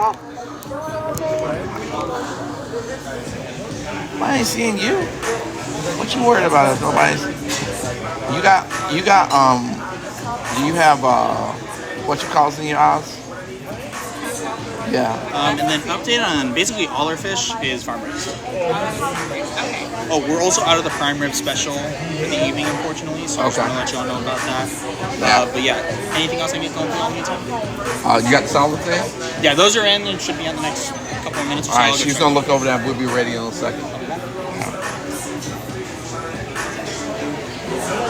Papa? I ain't seeing you. What you worried about if nobody's... do you have, what you call it in your eyes? Yeah. And then update on basically all our fish is farm raised. Okay. Oh, we're also out of the prime rib special in the evening, unfortunately, so I just want to let you all know about that. But yeah, anything else I need to go through in the meantime? You got the salad thing? Yeah, those are in and should be in the next couple of minutes or so. All right, she's going to look over that. We'll be ready in a second.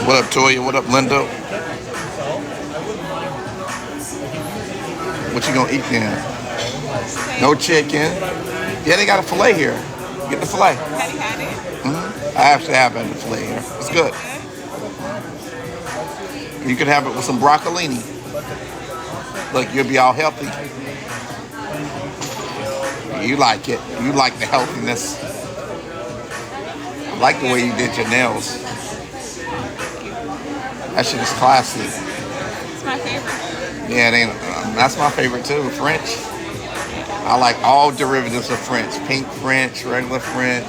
What up, Toya? What up, Linda? What you going to eat then? No chicken. Yeah, they got a filet here. Get the filet. Have you had it? I actually have had the filet here. It's good. You could have it with some broccolini. Look, you'll be all healthy. You like it. You like the healthiness. I like the way you did your nails. That shit is classy. It's my favorite. Yeah, that's my favorite too. French. I like all derivatives of French. Pink French, regular French.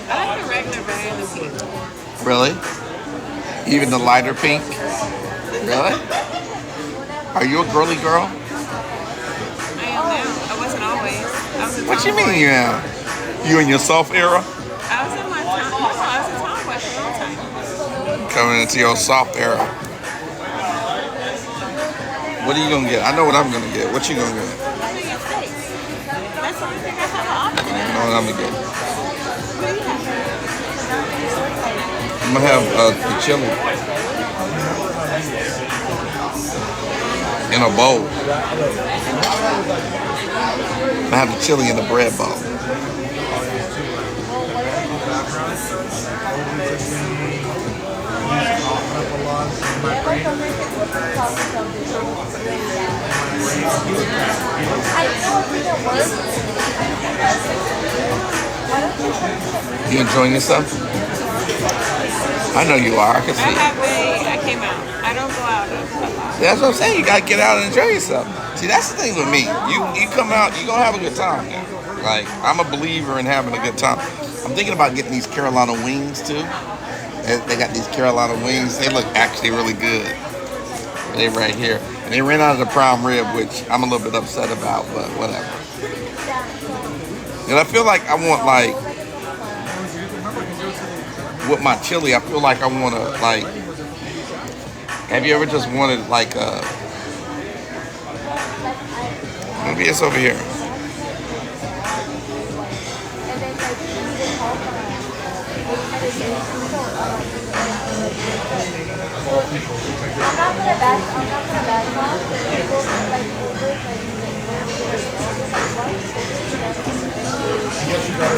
I like the regular better than the pink. Really? Even the lighter pink? Really? Are you a girly girl? I am now. I wasn't always. I was a What you tomboy. mean you are? You in your soft era? I was in my time. No, I was a tomboy for a long time. Coming into your soft era. What are you gonna get? I know what I'm gonna get. What you gonna get? I'm gonna get steak. That's the only thing I have an option. I know what I'm gonna get. What do you have? I'm gonna have the chili in a bowl. I'm gonna have the chili in the bread bowl. You enjoying yourself? I know you are. I can see. I came out. I don't go out a lot. That's what I'm saying. You gotta get out and enjoy yourself. See, that's the thing with me. You come out, you gonna have a good time. Man. Like I'm a believer in having a good time. I'm thinking about getting these Carolina wings too. They got these Carolina wings. They look actually really good. They right here, and they ran out of the prime rib, which I'm a little bit upset about, but whatever. And I feel like I want like with my chili. I feel like I want to like. Have you ever just wanted like a? Maybe it's over here.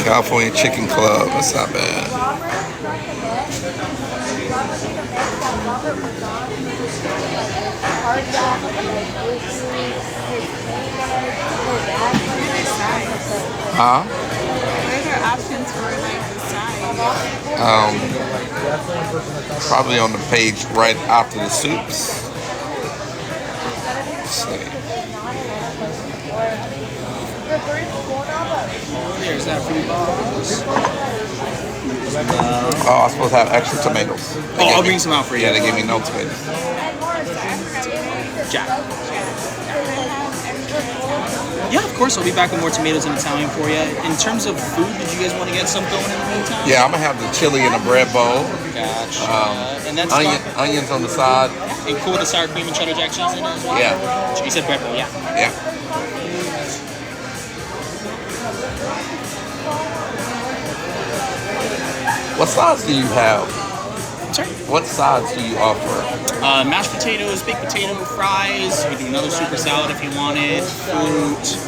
California Chicken Club. That's not bad. Huh? What are their options for like the side? Probably on the page right after the soups. Let's see. There's that for you balls. Oh, I was supposed to have extra tomatoes. Oh, I'll bring some out for you. Yeah, they gave me no tomatoes. Jack. Yeah, of course. I'll be back with more tomatoes and Italian for you. In terms of food, did you guys want to get some going in the meantime? Yeah, I'm gonna have the chili in a bread bowl. Gotcha. And that's Onions on the side. and cool with the sour cream and cheddar jack cheese in it as well? Yeah. You said bread bowl, yeah. Yeah. What sides do you have? Sorry? What sides do you offer? Mashed potatoes, baked potato, fries. We do another super salad if you wanted. Fruit,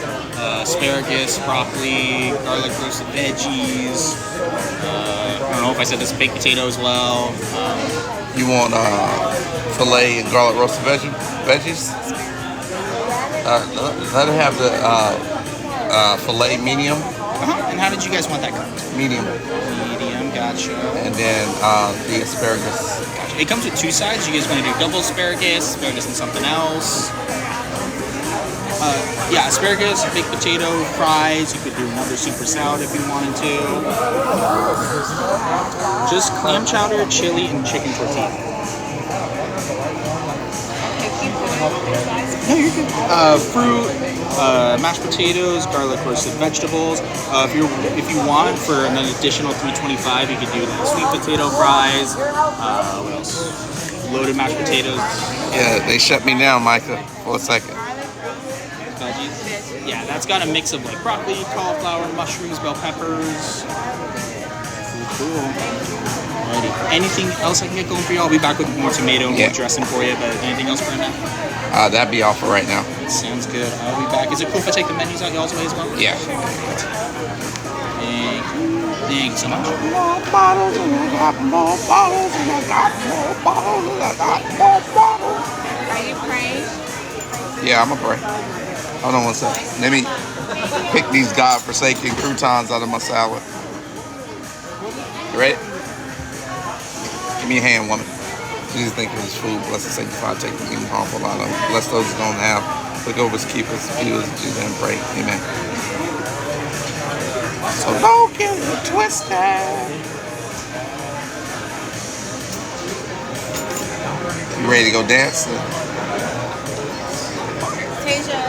asparagus, broccoli, garlic roasted veggies. I don't know if I said this, baked potato as well. You want filet and garlic roasted veggies? Let it have the filet medium. And how did you guys want that cooked? Medium. Medium, gotcha. And then the asparagus. Gotcha. It comes with two sides. You guys want to do double asparagus and something else? Yeah, asparagus, baked potato, fries. You could do another super salad if you wanted to. Just clam chowder, chili, and chicken tortilla. No, you're good. Fruit, mashed potatoes, garlic roasted vegetables. If you want for an additional $3.25, you could do the sweet potato fries. What else? Loaded mashed potatoes. Yeah, they shut me down, Micah, for a second. Veggies. Yeah, that's got a mix of like broccoli, cauliflower, mushrooms, bell peppers. Cool. Alrighty. Anything else I can get going for you? I'll be back with more tomato and more dressing for you. But anything else for now? That'd be all for right now. Sounds good. I'll be back. Is it cool if I take the menus out y'all's way as well? Yeah. Thanks so much. More bottles and I got more bottles and I got more bottles and I got more bottles. Are you praying? Yeah, I'm gonna pray. Hold on one second. Let me pick these godforsaken croutons out of my salad. You ready? Give me a hand, woman. Jesus, thank you for this food. Bless and sanctify, take the things harmful out of them. Bless those who don't have. Look over us, keep us, feed us, Jesus, and pray. Amen. So don't get it twisted. You ready to go dance? Tasia.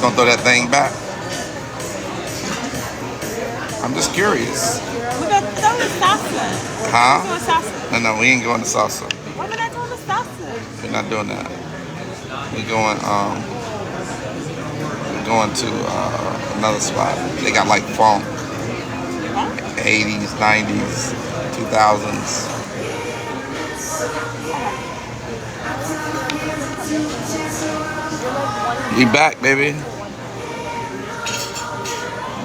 Gonna throw that thing back? I'm just curious. We're going to throw the salsa. Huh? We're doing salsa. No, we ain't going to salsa. Why would I throw the salsa? We're not doing that. We're going to another spot. They got like funk. 80s, 90s, 2000s. We back, baby.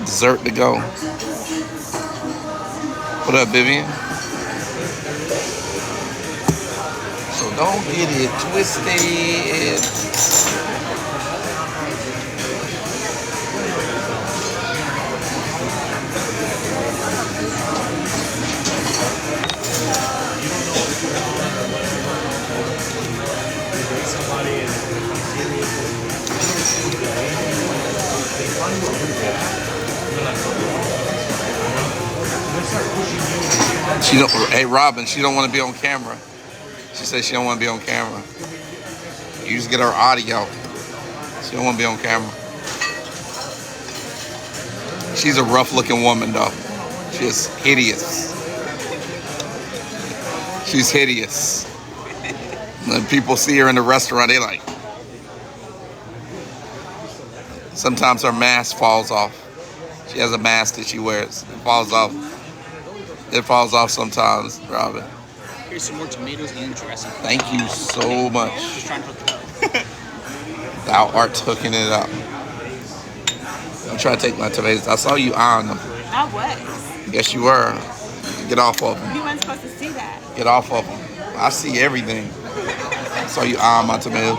Dessert to go. What up, Vivian? So don't get it twisted. She don't. Hey, Robin. She don't want to be on camera. She says she don't want to be on camera. You just get her audio. She don't want to be on camera. She's a rough-looking woman, though. She's hideous. She's hideous. When people see her in the restaurant, they like. Sometimes her mask falls off. She has a mask that she wears. It falls off. It falls off sometimes, Robin. Here's some more tomatoes and dressing. Thank you so much. Just trying to hook it up. Thou art hooking it up. I'm trying to take my tomatoes. I saw you eyeing them. I was. Yes, you were. Get off of them. You weren't supposed to see that. Get off of them. I see everything. I saw you eyeing my tomatoes.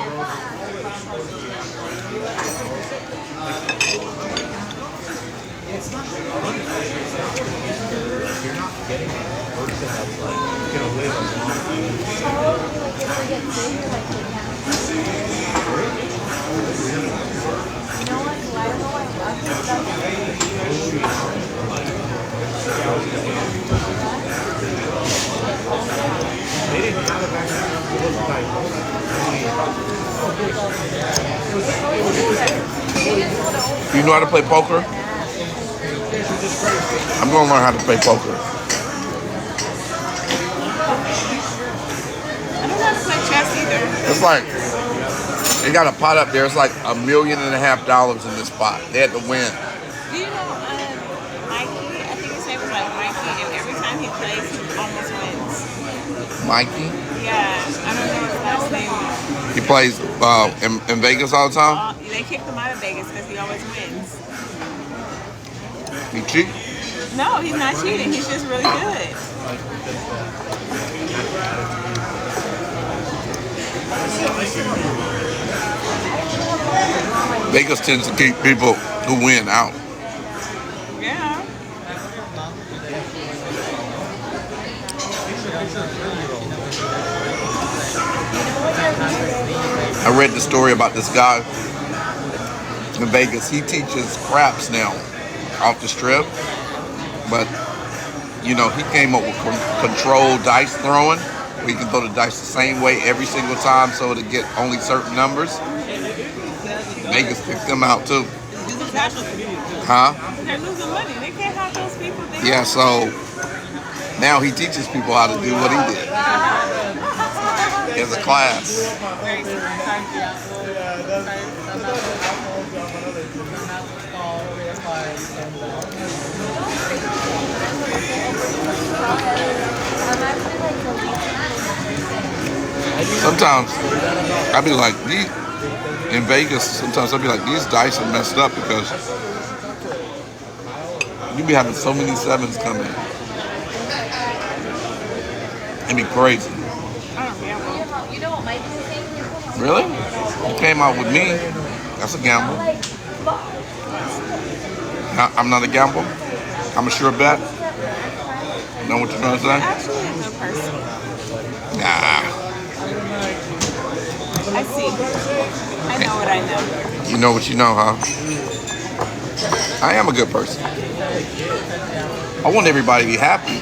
You know how to play poker? I'm gonna learn how to play poker. I don't know how to play chess either. It's like they got a pot up there. It's like $1.5 million in this pot. They had to win. Do you know Mikey? I think his name was like Mikey, and every time he plays, he almost wins. Mikey. Yeah, I don't know his last name. He plays in Vegas all the time. They kicked him out of Vegas because he always wins. He cheat? No, he's not cheating. He's just really good. Vegas tends to keep people who win out. Yeah. I read the story about this guy in Vegas. He teaches craps now off the strip, but you know he came up with controlled dice throwing, where you can throw the dice the same way every single time, so to get only certain numbers. Vegas picked them out too. Huh? They're losing money. They can't have those people there. Yeah, so now he teaches people how to do what he did as a class. Sometimes I'd be like, in Vegas, sometimes I'd be like, these dice are messed up because you be having so many sevens come in. It'd be crazy. Really? You came out with me. That's a gamble. I'm not a gamble. I'm a sure bet. Know what you're trying to say? Actually, a good person. Nah. I see. I know what I know. You know what you know, huh? I am a good person. I want everybody to be happy.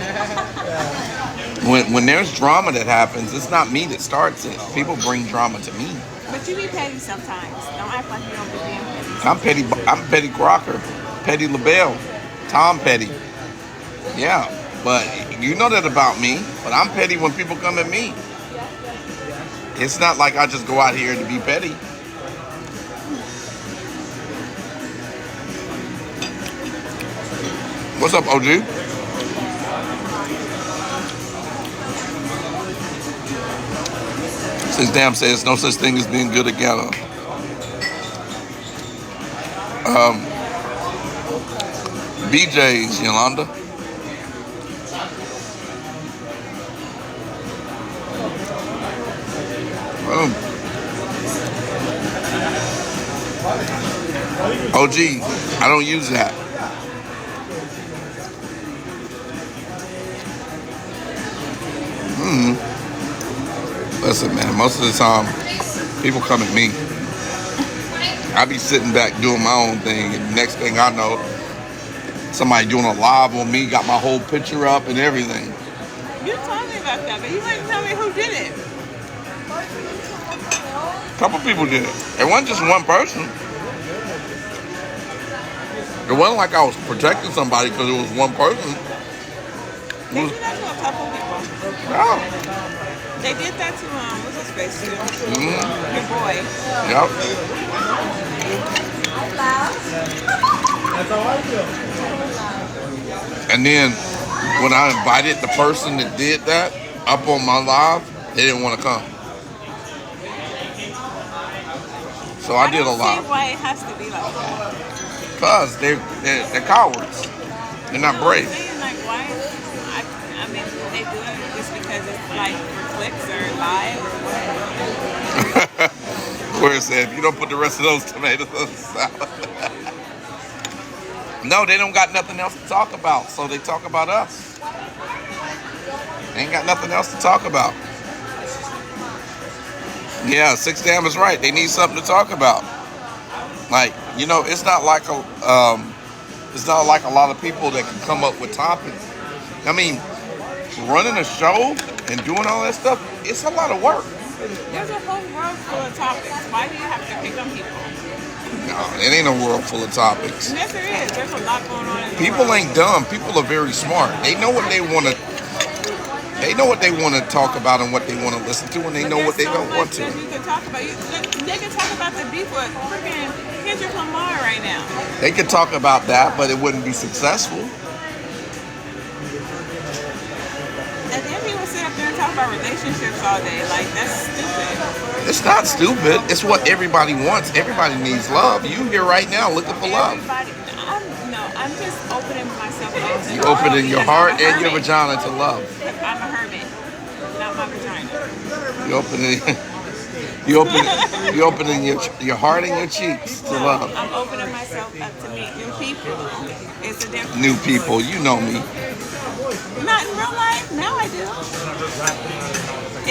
When there's drama that happens, it's not me that starts it. People bring drama to me. But you be petty sometimes. Don't act like you don't be being petty. I'm Petty Crocker, Petty LaBelle, Tom Petty. Yeah, but you know that about me. But I'm petty when people come at me. It's not like I just go out here to be petty. What's up, OG? Since Damn says no such thing as being good together. BJ's, Yolanda. OG, I don't use that. Listen, man, most of the time, people come at me. I be sitting back doing my own thing, and the next thing I know, somebody doing a live on me, got my whole picture up and everything. You told me about that, but you didn't tell me who did it. A couple people did it. It wasn't just one person. It wasn't like I was protecting somebody because it was one person. They did that to a couple people. No. They did that to what's his face too? Mm-hmm. Your boy. Yep. And then when I invited the person that did that up on my live, they didn't want to come. So I did a lot. I don't see why it has to be like that. Because they're cowards. They're not brave. I'm saying, like, why? I mean, they do it just because it's like for clicks or live or what? Where it said, if you don't put the rest of those tomatoes on the salad. No, they don't got nothing else to talk about, so they talk about us. They ain't got nothing else to talk about. Yeah, 6 Damn is right. They need something to talk about. Like, you know, it's not like a lot of people that can come up with topics. I mean, running a show and doing all that stuff, it's a lot of work. There's a whole world full of topics. Why do you have to pick on people? No, it ain't a world full of topics. Yes, there is. There's a lot going on in the People world. ain't dumb. People are very smart. They know what they want to. They know what they want to talk about and what they want to listen to, and they know what they don't want to. There's so much that you can talk about. They can talk about the beef with freaking Kendrick Lamar right now. They could talk about that, but it wouldn't be successful. And then people sit up there and talk about relationships all day. Like, that's stupid. It's not stupid. It's what everybody wants. Everybody needs love. You here right now looking for love. I'm just opening myself up. You opening your heart and your vagina to love. I'm a hermit, not my vagina. You opening your heart and your cheeks to love. I'm opening myself up to meet new people. It's a difference. New people, you know me. Not in real life. Now I do.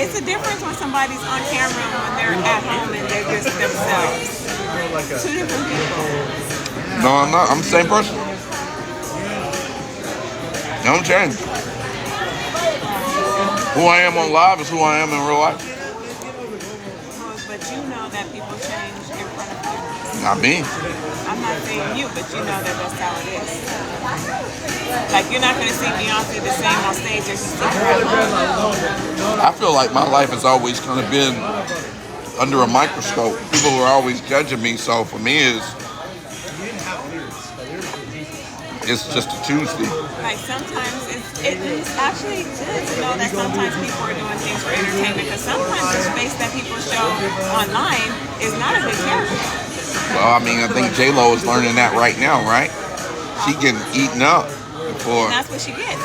It's a difference when somebody's on camera and when they're at home and they're just themselves. Two different people. No, I'm not. I'm the same person. Don't change. Who I am on live is who I am in real life. But you know that people change in front of you. Not me. I'm not saying you, but you know that that's how it is. Like, you're not going to see Beyonce the same on stage as you see her at home. I feel like my life has always kind of been under a microscope. People were always judging me, so for me, it's just a Tuesday. Like, sometimes it's actually good to know that sometimes people are doing things for entertainment, because sometimes the space that people show online is not a good character. Well, I mean, I think J-Lo is learning that right now, right? She getting eaten up before. And that's what she gets.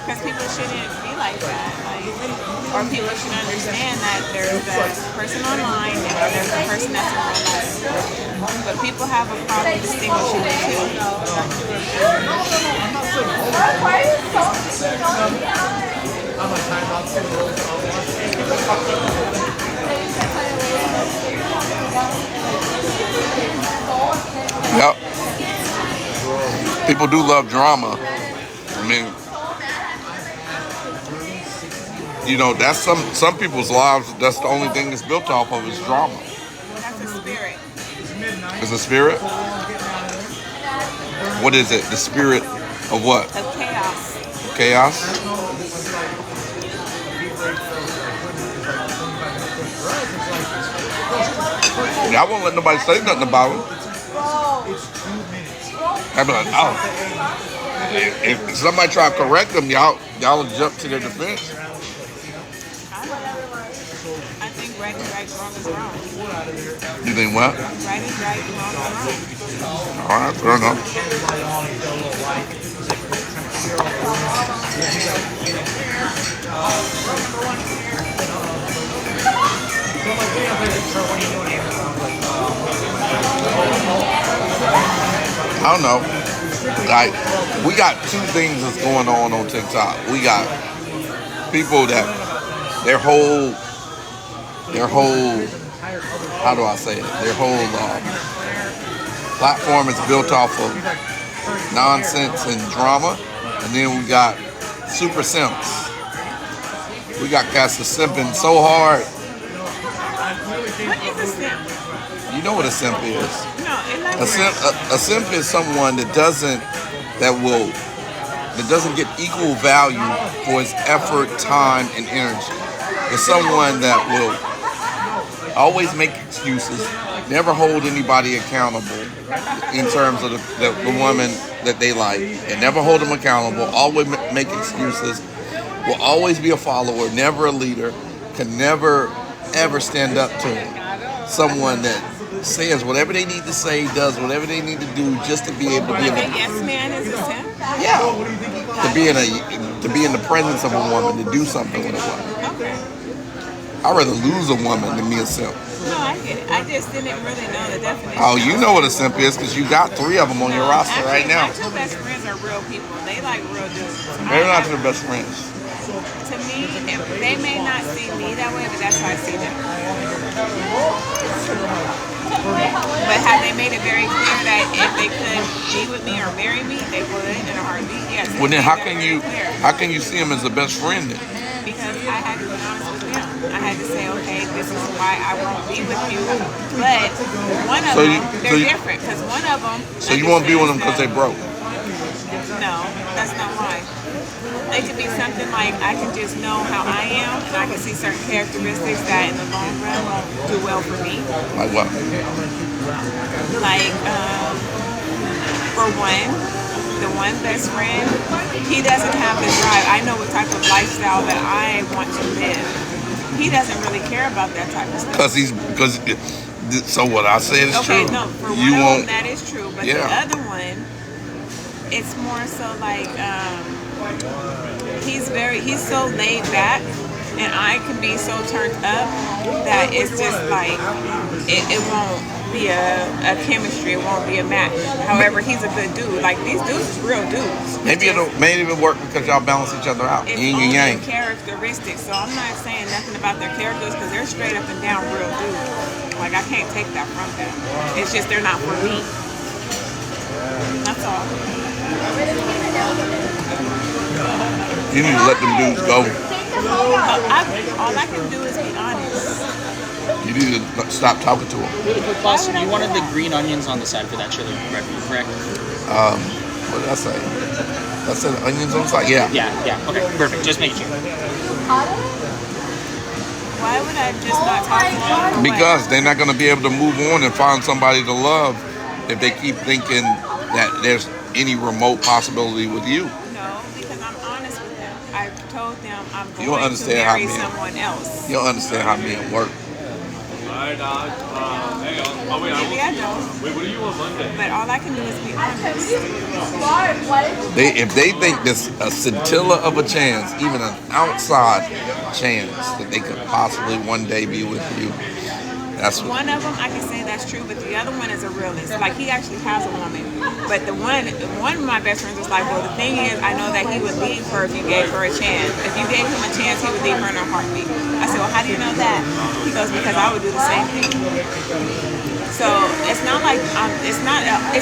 Because people shouldn't be like that. Like, or people should understand that there's a person online and there's a person that's in real life. But people have a problem distinguishing the two. Yep. People do love drama. I mean, you know, that's some people's lives. That's the only thing that's built off of is drama. That's a spirit. Is a spirit? What is it? The spirit of what? Of chaos. Chaos? Yeah, I won't let nobody say nothing about it. I'd be like, oh. If somebody try to correct them, y'all will jump to their defense. I think right is right, wrong is wrong. You think what? Right is right, wrong is wrong. All right, fair enough. I don't know. Like, we got two things that's going on TikTok. We got people that their whole, how do I say it? Their whole platform is built off of nonsense and drama. And then we got super simps. We got cats that's simping so hard. What is a simp? You know what a simp is. No, elaborate. A simp is someone that doesn't get equal value for his effort, time, and energy. It's someone that will always make excuses, never hold anybody accountable in terms of the woman that they like, and never hold them accountable, always make excuses, will always be a follower, never a leader, can never ever stand up to someone that says whatever they need to say, does whatever they need to do just to be able to be in a yes man is a simp? Yeah. To be in the presence of a woman, to do something with a woman. Okay. I'd rather lose a woman than be a simp. No, I get it. I just didn't really know the definition. Oh, you know what a simp is because you got 3 of them on your roster actually, right now. My 2 best friends are real people. They like real dudes. They're not your best friends. To me, they may not see me that way, but that's how I see them. But have they made it very clear that if they could be with me or marry me, they would in a heartbeat? Yes. Well, then how can you see him as a best friend then? Because I had to be honest with them. I had to say, okay, this is why I won't be with you. But one of them, they're different. Because one of them. So you won't be with them because they broke? No, that's not why. They could be something like I can just know how I am, and I can see certain characteristics that in the long run won't do well for me. Like what? Like, for one, the one best friend, he doesn't have the drive. I know what type of lifestyle that I want to live. He doesn't really care about that type of stuff. So what I said is true. Okay, no, for one of them, that is true. But the other one, it's more so like, he's so laid back, and I can be so turned up that it's just like it won't be a chemistry, it won't be a match. However, he's a good dude. Like, these dudes is real dudes. Maybe it'll work because y'all balance each other out. It's yin and yang. characteristics. So I'm not saying nothing about their characters because they're straight up and down real dudes. Like, I can't take that from them. It's just they're not for me. That's all. You need to let them dudes go. All I can do is be honest. You need to stop talking to them. Really quick, boss. You wanted the green onions on the side for that chili, correct? What did I say? I said onions on the side? Yeah. Yeah. Okay, perfect. Just making sure. Why would I just not talk to them? Because they're not going to be able to move on and find somebody to love if they keep thinking that there's any remote possibility with you. No, because I'm honest with them. I told them I'm You don't going to understand how marry men- someone else. You don't understand how men work. Alright, dog. Hang on. Oh, wait, Maybe I don't. Wait, what do you want Monday? But all I can do is be honest. If they think there's a scintilla of a chance, even an outside chance that they could possibly one day be with you, that's what. One of them, I can say that's true, but the other one is a realist. Like, he actually has a woman. But the one of my best friends was like, well, the thing is, I know that he would leave her if you gave her a chance. If you gave him a chance, he would leave her in a heartbeat. I said, well, how do you know that? He goes, because I would do the same thing. So it's not like, it's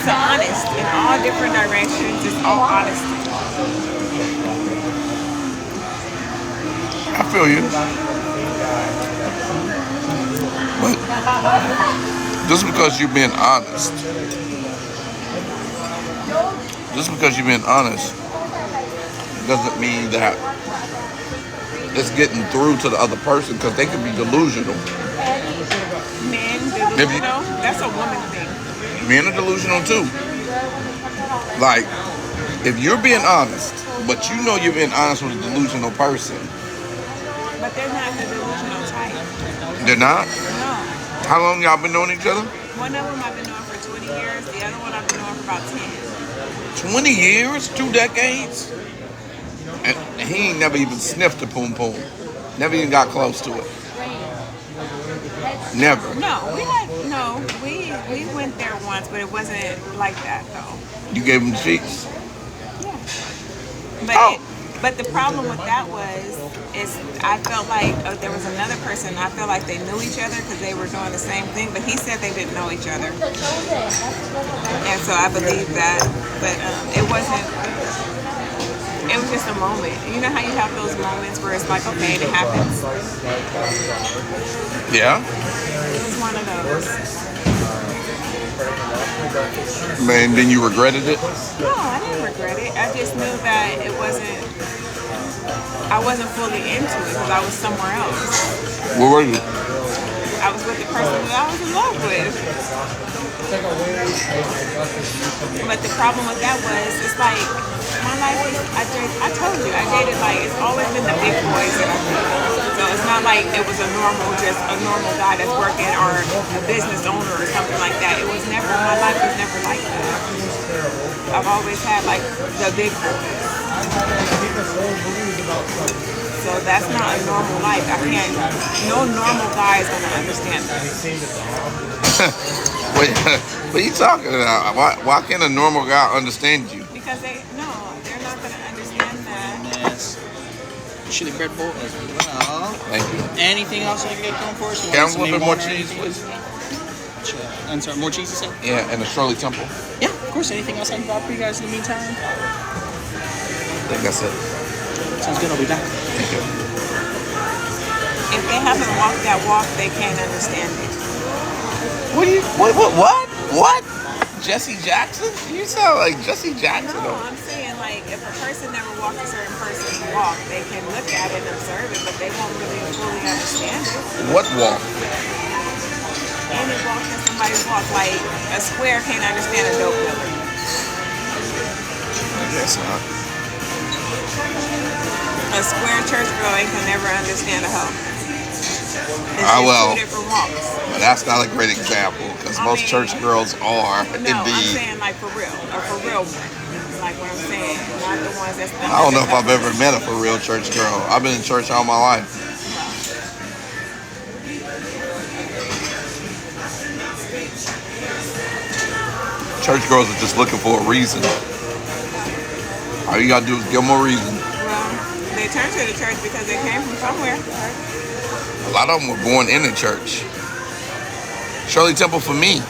honest in all different directions. It's all honesty. I feel you. But just because you're being honest, doesn't mean that it's getting through to the other person, because they could be delusional. Men delusional, that's a woman thing. Men are delusional too. Like, if you're being honest, but you know you're being honest with a delusional person. But they're not the delusional type. They're not? No. How long y'all been knowing each other? One of them I've been knowing for 20 years. The other one I've been knowing for about 10. 20 years? 2 decades? And he ain't never even sniffed a poom poom. Never even got close to it. Never. We went there once, but it wasn't like that though. You gave him cheeks? Yeah. But Oh. but the problem with that is I felt like there was another person. I felt like they knew each other because they were doing the same thing. But he said they didn't know each other, and so I believe that. But it wasn't. It was just a moment. You know how you have those moments where it's like, okay, it happens. Yeah. It was one of those. Man, then you regretted it? No, I didn't regret it. I just knew that I wasn't fully into it because I was somewhere else. Where were you? I was with the person that I was in love with. But the problem with that was, it's like, my life is, I told you, I dated, like, it's always been the big boys that I dated. So it's not like it was just a normal guy that's working or a business owner or something like that. It was never, my life was never like that. I've always had, like, the big boys. So that's not a normal life. No normal guy is going to understand that. What are you talking about? Why can't a normal guy understand you? Because they're not going to understand that. Yes. Chili bread bowl as well. Thank you. Anything else you get going for us? Can I have a little bit more cheese, please? I'm sorry, more cheese, you said? Yeah, and a Shirley Temple. Yeah, of course. Anything else I can grab for you guys in the meantime? I think that's it. Sounds good. I'll be back. Thank you. If they haven't walked that walk, they can't understand it. What? Jesse Jackson? You sound like Jesse Jackson. No, I'm saying, like, if a person never walked a certain person's walk, they can look at it and observe it, but they won't really fully understand it. What walk? Any walk that somebody's walk, like a square can't understand a dope dealer. I guess not. A square church girl can never understand a hoe. It's Well, two different walks. but that's not a great example, because most church girls are No, indeed. I'm saying like for real one. Like what I'm saying, not the ones that's. I don't know if I've ever met a for real church girl. I've been in church all my life. Church girls are just looking for a reason. All you gotta do is give them a reason. Well, they turn to the church because they came from somewhere. A lot of them were born in the church. Shirley Temple for me.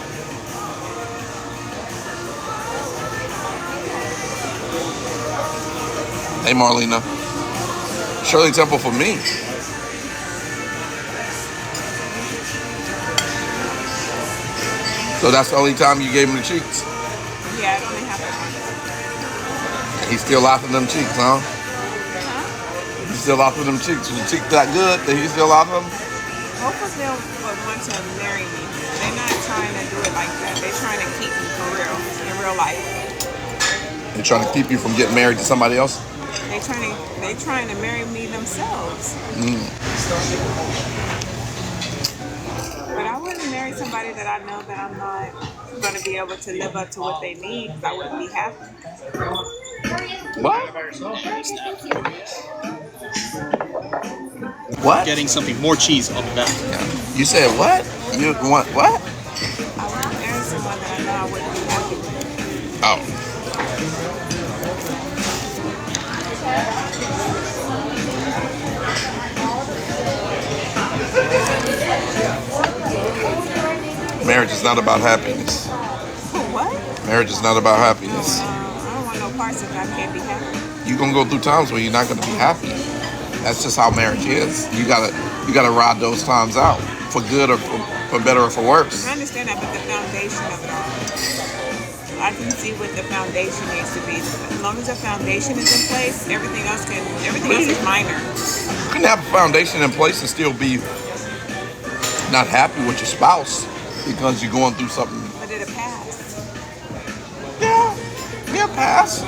Hey, Marlena. Shirley Temple for me. So that's the only time you gave him the cheeks. Yeah, it only happened once. He's still offering them cheeks, huh? Huh? He's still offering them cheeks. Was the cheek that good that he's still offering them? Both of them would want to marry me. They're not trying to do it like that. They're trying to keep me for real, in real life. They're trying to keep you from getting married to somebody else? They're trying to marry me themselves. But I wouldn't marry somebody that I know that I'm not going to be able to live up to what they need, because I wouldn't be happy. What? What? Getting something more cheese. I'll be back. You said what? You want what? I wouldn't marry someone that I know I wouldn't be happy with. Oh. Marriage is not about happiness. What? Marriage is not about happiness. I don't want no parts of it. I can't be happy. You're gonna go through times where you're not gonna be happy. That's just how marriage is. You gotta ride those times out for good or for better or for worse. I understand that, but the foundation of it all. I can see what the foundation needs to be. As long as the foundation is in place, everything else is minor. You can have a foundation in place and still be not happy with your spouse because you're going through something. But it'll pass. Yeah, pass.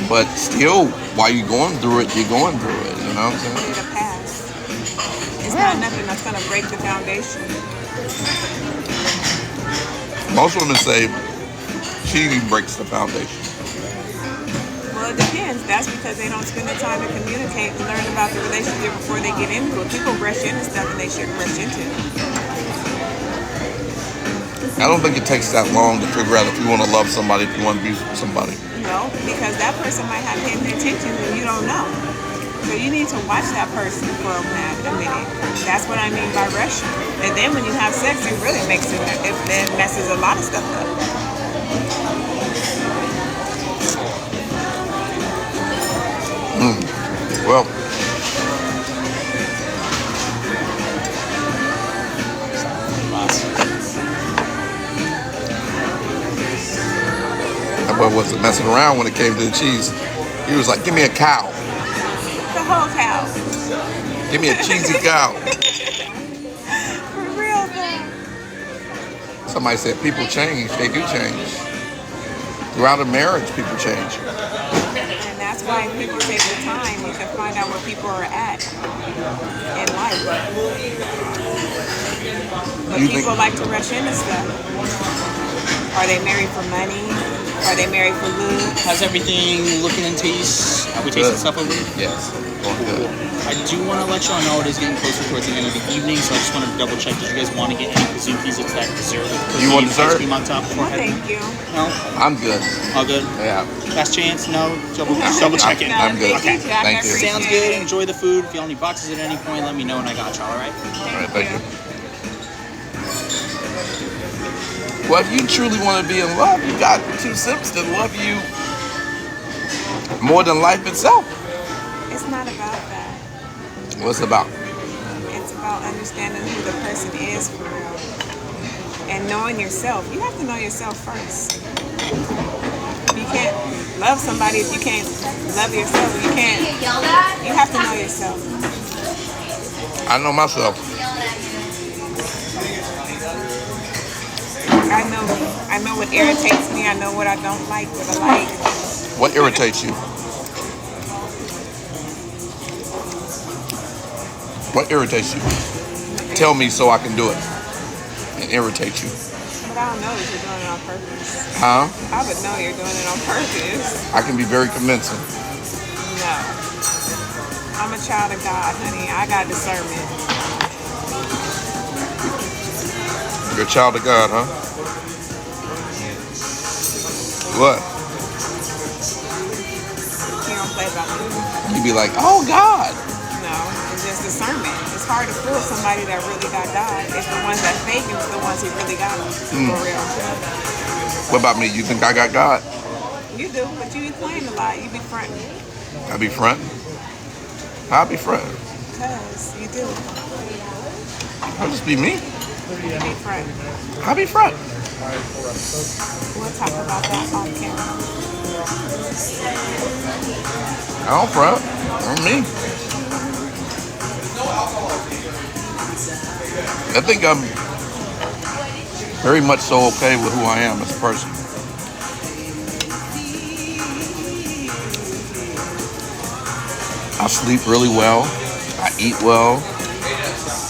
But still, while you're going through it, you're going through it. You know what I'm saying? It'll pass. It's not nothing that's gonna break the foundation. Most women say cheating breaks the foundation. Well, it depends. That's because they don't spend the time to communicate and learn about the relationship before they get into it. People rush into stuff and they shouldn't rush into it. I don't think it takes that long to figure out if you want to love somebody, if you want to be with somebody. No, because that person might have hidden intentions and you don't know. So you need to watch that person for a minute. That's what I mean by rushing. And then when you have sex, it really makes it messes a lot of stuff up. Well, that boy wasn't messing around when it came to the cheese. He was like, "Give me a cow. The whole cow. Give me a cheesy cow." For real though. Somebody said people change. They do change. Throughout a marriage, people change. And that's why people take the time. You can find out where people are at in life. But people like to rush into stuff. Are they married for money? Are they married for looks? How's everything looking and taste? Are we tasting stuff over here? Yes. Going good. I do want to let y'all know it is getting closer towards the end of the evening, so I just want to double check. Did you guys want to get any Kazookies? It's that dessert with You want cookies, dessert? ice cream on top before No, thank you. No? I'm good. All good? Yeah. Last chance? No? Double checking. No, I'm good. Thank you, Jack. Thank I you. appreciate Sounds good. it. Enjoy the food. If you need boxes at any point, let me know and I got y'all, alright? All right. Thank you. Well, if you truly want to be in love, you got two simps that love you more than life itself. It's not about that. What's it about? It's about understanding who the person is for real. And knowing yourself. You have to know yourself first. You can't love somebody if you can't love yourself. You have to know yourself. I know myself. I know what irritates me. I know what I don't like, what I like. What irritates you? What irritates you? Tell me so I can do it and irritate you. But I don't know that you're doing it on purpose. Huh? I would know you're doing it on purpose. I can be very convincing. No. I'm a child of God, honey. I got discernment. You're a child of God, huh? What? You don't play about me. You be like, oh God. No, it's just discernment. It's hard to fool somebody that really got God. If the ones that fake is the ones who really got him. For real. What about me? You think I got God? You do, but you be playing a lot. You be fronting. I be fronting. I be fronting. Because you do. I'll just be me. You be fronting. I be fronting. We'll talk about that off camera. I don't front. I'm me. I think I'm very much so okay with who I am as a person. I sleep really well. I eat well.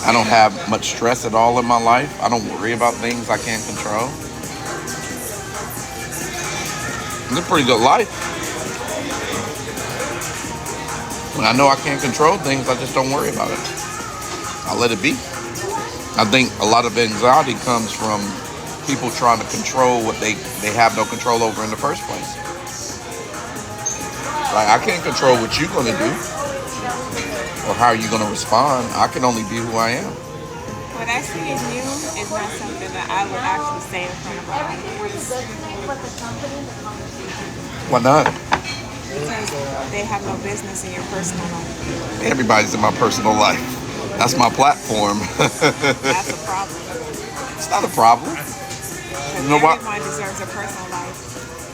I don't have much stress at all in my life. I don't worry about things I can't control. It's a pretty good life. When I know I can't control things, I just don't worry about it. I let it be. I think a lot of anxiety comes from people trying to control what they have no control over in the first place. Like, I can't control what you're going to do or how you're going to respond. I can only be who I am. What I see in you is not something that I would actually say in front of a audience. Why not? Because they have no business in your personal life. Everybody's in my personal life. That's my platform. That's a problem. It's not a problem. Because You know what? everyone deserves a personal life.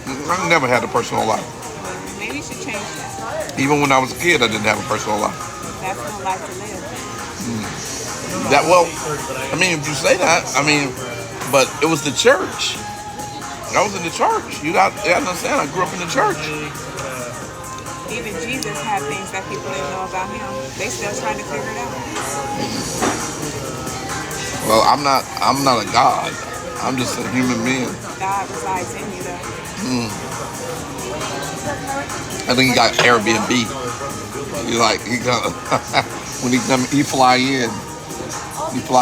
I never had a personal life. Maybe you should change that. Even when I was a kid, I didn't have a personal life. That's no life to live. Well, I mean, if you say that, I mean, but it was the church. I was in the church. You got to understand, I grew up in the church. Even Jesus had things that people didn't know about him. They still trying to figure it out. Well, I'm not a god. I'm just a human being. God resides in you, though. I think he got Airbnb. When he fly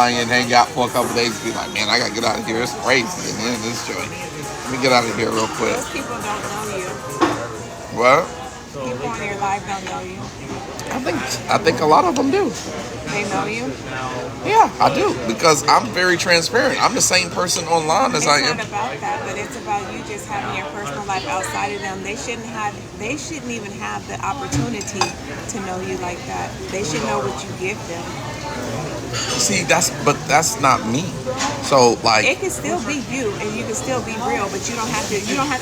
in, hang out for a couple days, be like, man, I gotta get out of here. It's crazy in here in this joint. Let me get out of here real quick. Those people don't know you. What? People in your life don't know you. I think a lot of them do. They know you. Yeah, I do, because I'm very transparent. I'm the same person online as I am. It's not about that, but it's about you just having your personal life outside of them. They shouldn't even have the opportunity to know you like that. They should know what you give them. See, that's not me. So like, It can still be you, and you can still be real, but you don't have to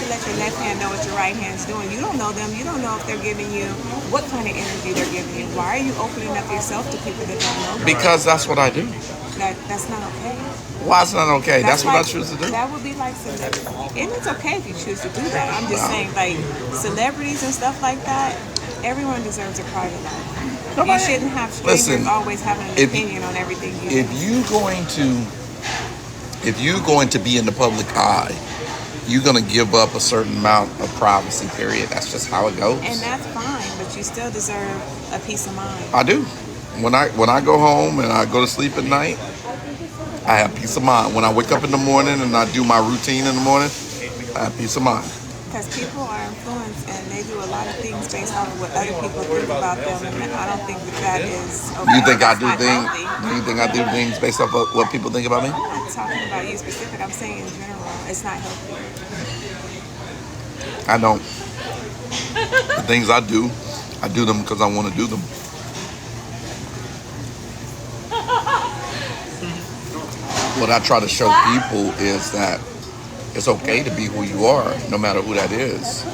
let your left hand know what your right hand's doing. You don't know them. You don't know if they're giving you what kind of energy they're giving you. Why are you opening up yourself to people that don't know you? because that's what I do. That's not okay. Why it's not okay? That's what I like- choose to do. That would be like celebrity. And it's okay if you choose to do that. I'm just saying, like, celebrities and stuff like that, everyone deserves a private life. You shouldn't have strangers Listen, always having an opinion on everything you do. If you're going to be in the public eye, you're going to give up a certain amount of privacy, period. That's just how it goes. And that's fine, but you still deserve a peace of mind. I do. When I go home and I go to sleep at night, I have peace of mind. When I wake up in the morning and I do my routine in the morning, I have peace of mind. Because people are influenced and they do a lot of things based off of what other people think about them, and I don't think that is okay. You think I That's do not things? healthy. Do you think I do things based off of what people think about me? I'm not talking about you specific. I'm saying in general, it's not healthy. I don't. The things I do them because I want to do them. What I try to show people is that it's okay to be who you are, no matter who that is.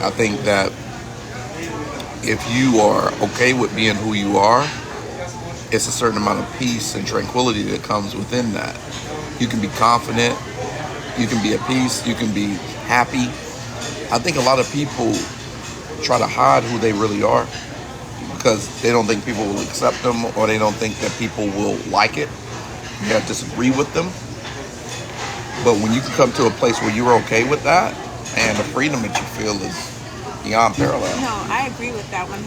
I think that if you are okay with being who you are, it's a certain amount of peace and tranquility that comes within that. You can be confident, you can be at peace, you can be happy. I think a lot of people try to hide who they really are because they don't think people will accept them, or they don't think that people will like it. Yeah, disagree with them. But when you can come to a place where you're okay with that, and the freedom that you feel is beyond parallel. No, I agree with that 100%.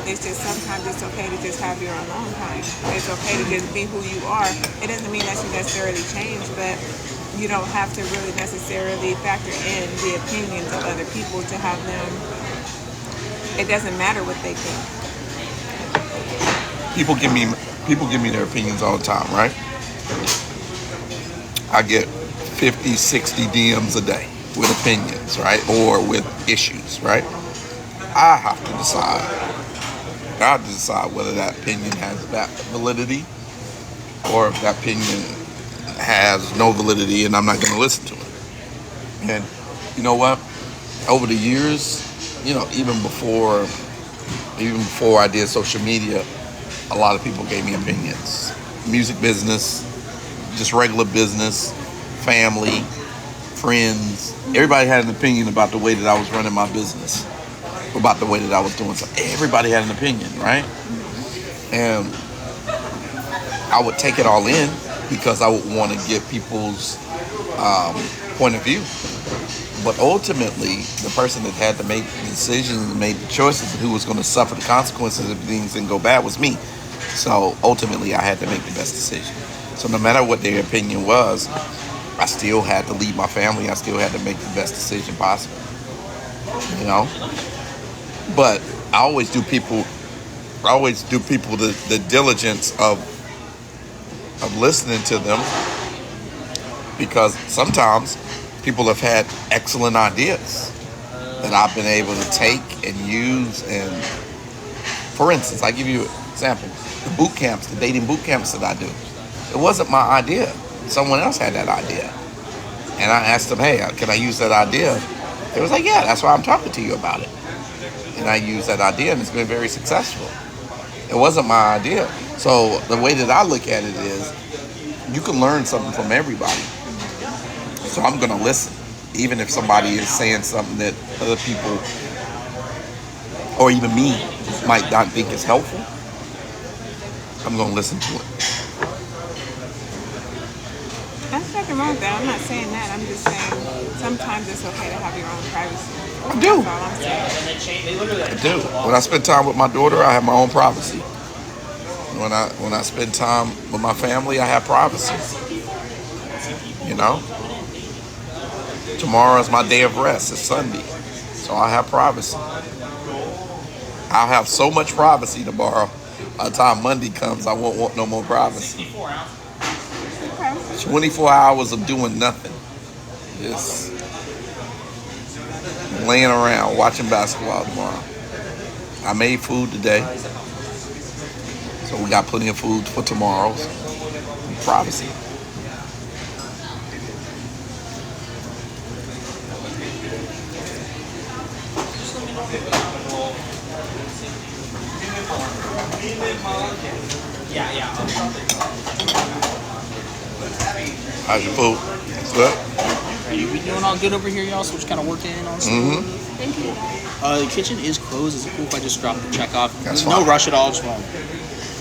It's just sometimes it's okay to just have your alone time. It's okay to just be who you are. It doesn't mean that you necessarily change, but you don't have to really necessarily factor in the opinions of other people to have them. It doesn't matter what they think. people give me their opinions all the time, right? I get 50, 60 DMs a day with opinions, right? Or with issues, right? I have to decide. I have to decide whether that opinion has that validity or if that opinion has no validity and I'm not going to listen to it. And you know what? Over the years, even before I did social media, a lot of people gave me opinions. Music business, just regular business, family, friends. Everybody had an opinion about the way that I was running my business, about the way that I was doing something. Everybody had an opinion, right? And I would take it all in because I would want to get people's point of view. But ultimately, the person that had to make the decisions and made the choices and who was going to suffer the consequences if things didn't go bad was me. So ultimately, I had to make the best decision. So no matter what their opinion was, I still had to lead my family. I still had to make the best decision possible. But I always do people the diligence of listening to them, because sometimes people have had excellent ideas that I've been able to take and use. And for instance, I give you an example: the boot camps, the dating boot camps that I do. It wasn't my idea. Someone else had that idea, and I asked them, "Hey, can I use that idea?" They was like, "Yeah, that's why I'm talking to you about it." And I used that idea, and it's been very successful. It wasn't my idea. So the way that I look at it is, you can learn something from everybody. So I'm going to listen, even if somebody is saying something that other people, or even me, might not think is helpful. I'm going to listen to it. That's nothing wrong with that. I'm not saying that. I'm just saying sometimes it's okay to have your own privacy. I do. That's all I'm saying. I do. When I spend time with my daughter, I have my own privacy. When I spend time with my family, I have privacy. Tomorrow is my day of rest. It's Sunday. So I have privacy. I'll have so much privacy tomorrow. By the time Monday comes, I won't want no more privacy. 24 hours of doing nothing. Just laying around watching basketball tomorrow. I made food today, so we got plenty of food for tomorrow's privacy. How's your food? It's good? You be doing all good over here, y'all? So we're just kind of working on some. Thank you. The kitchen is closed. Is it cool if I just drop the check off? That's no fine. rush at all. Just want to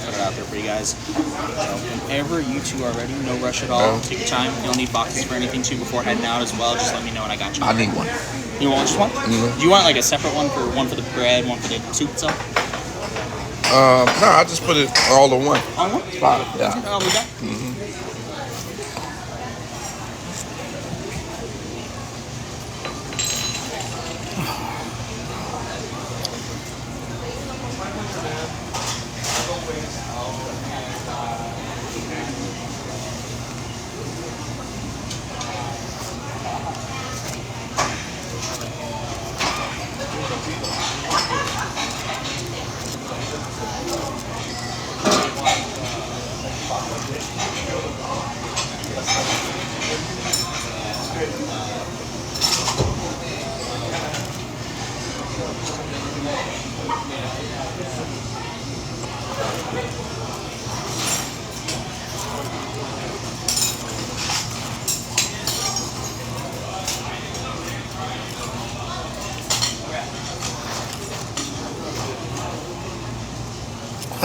put it out there for you guys. So whenever you two are ready, no rush at all. Take your time. You don't need boxes for anything too before heading out as well. Just let me know and I got you. I need one. You want just one? Mm-hmm. Do you want like a separate one for the bread, one for the soup itself? No, I just put it all in one. On one? Spot. Yeah. Oh, we got.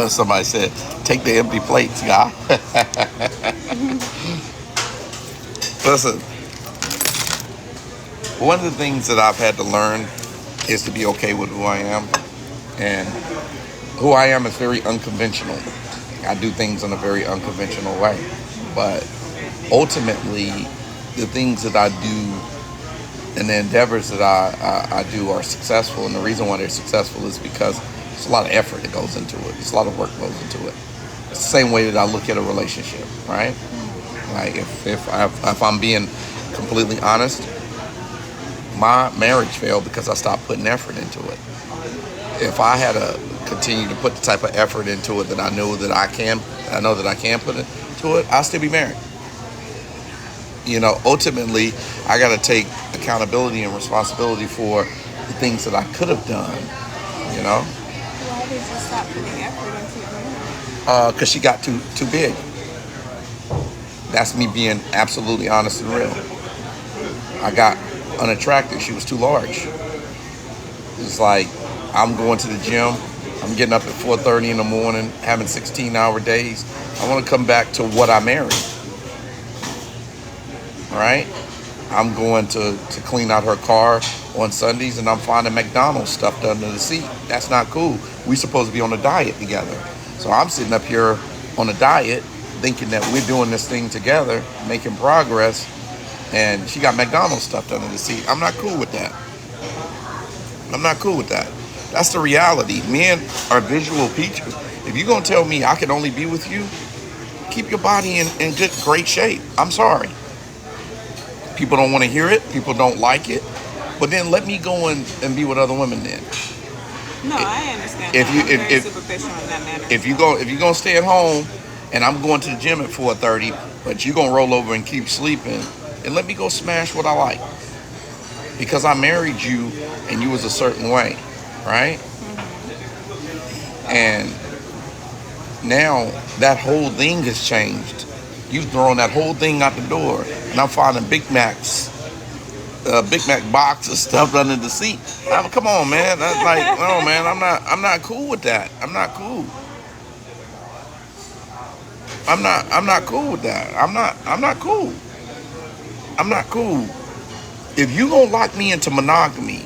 Somebody said, take the empty plates, guy. Listen, one of the things that I've had to learn is to be okay with who I am. And who I am is very unconventional. I do things in a very unconventional way. But ultimately, the things that I do and the endeavors that I do are successful. And the reason why they're successful is because It's a lot of effort that goes into it. It's a lot of work goes into it. It's the same way that I look at a relationship, right? Like if I'm being completely honest, my marriage failed because I stopped putting effort into it. If I had to continue to put the type of effort into it that I know that I can put into it, I'll still be married. Ultimately, I got to take accountability and responsibility for the things that I could have done. Why did you stop putting effort into your marriage? Because she got too big. That's me being absolutely honest and real. I got unattractive. She was too large. It's like I'm going to the gym. I'm getting up at 4:30 in the morning, having 16-hour days. I want to come back to what I married. All right? I'm going to clean out her car on Sundays, and I'm finding McDonald's stuffed under the seat. That's not cool. We supposed to be on a diet together. So I'm sitting up here on a diet thinking that we're doing this thing together, making progress, and she got McDonald's stuffed under the seat. I'm not cool with that. I'm not cool with that. That's the reality. Men are visual creatures. If you're going to tell me I can only be with you, keep your body in great shape. I'm sorry. People don't want to hear it. People don't like it. But then let me go and be with other women then. No, I understand. If you I'm very superficial in that manner. if you're gonna stay at home and I'm going to the gym at 4:30, but you're gonna roll over and keep sleeping, and let me go smash what I like. Because I married you and you was a certain way, right? Mm-hmm. And now that whole thing has changed. You've thrown that whole thing out the door, and I'm finding Big Mac boxes stuffed under the seat. Come on, man. That's like, no, man. I'm not cool with that. I'm not cool. I'm not cool with that. I'm not cool. I'm not cool. If you gonna lock me into monogamy,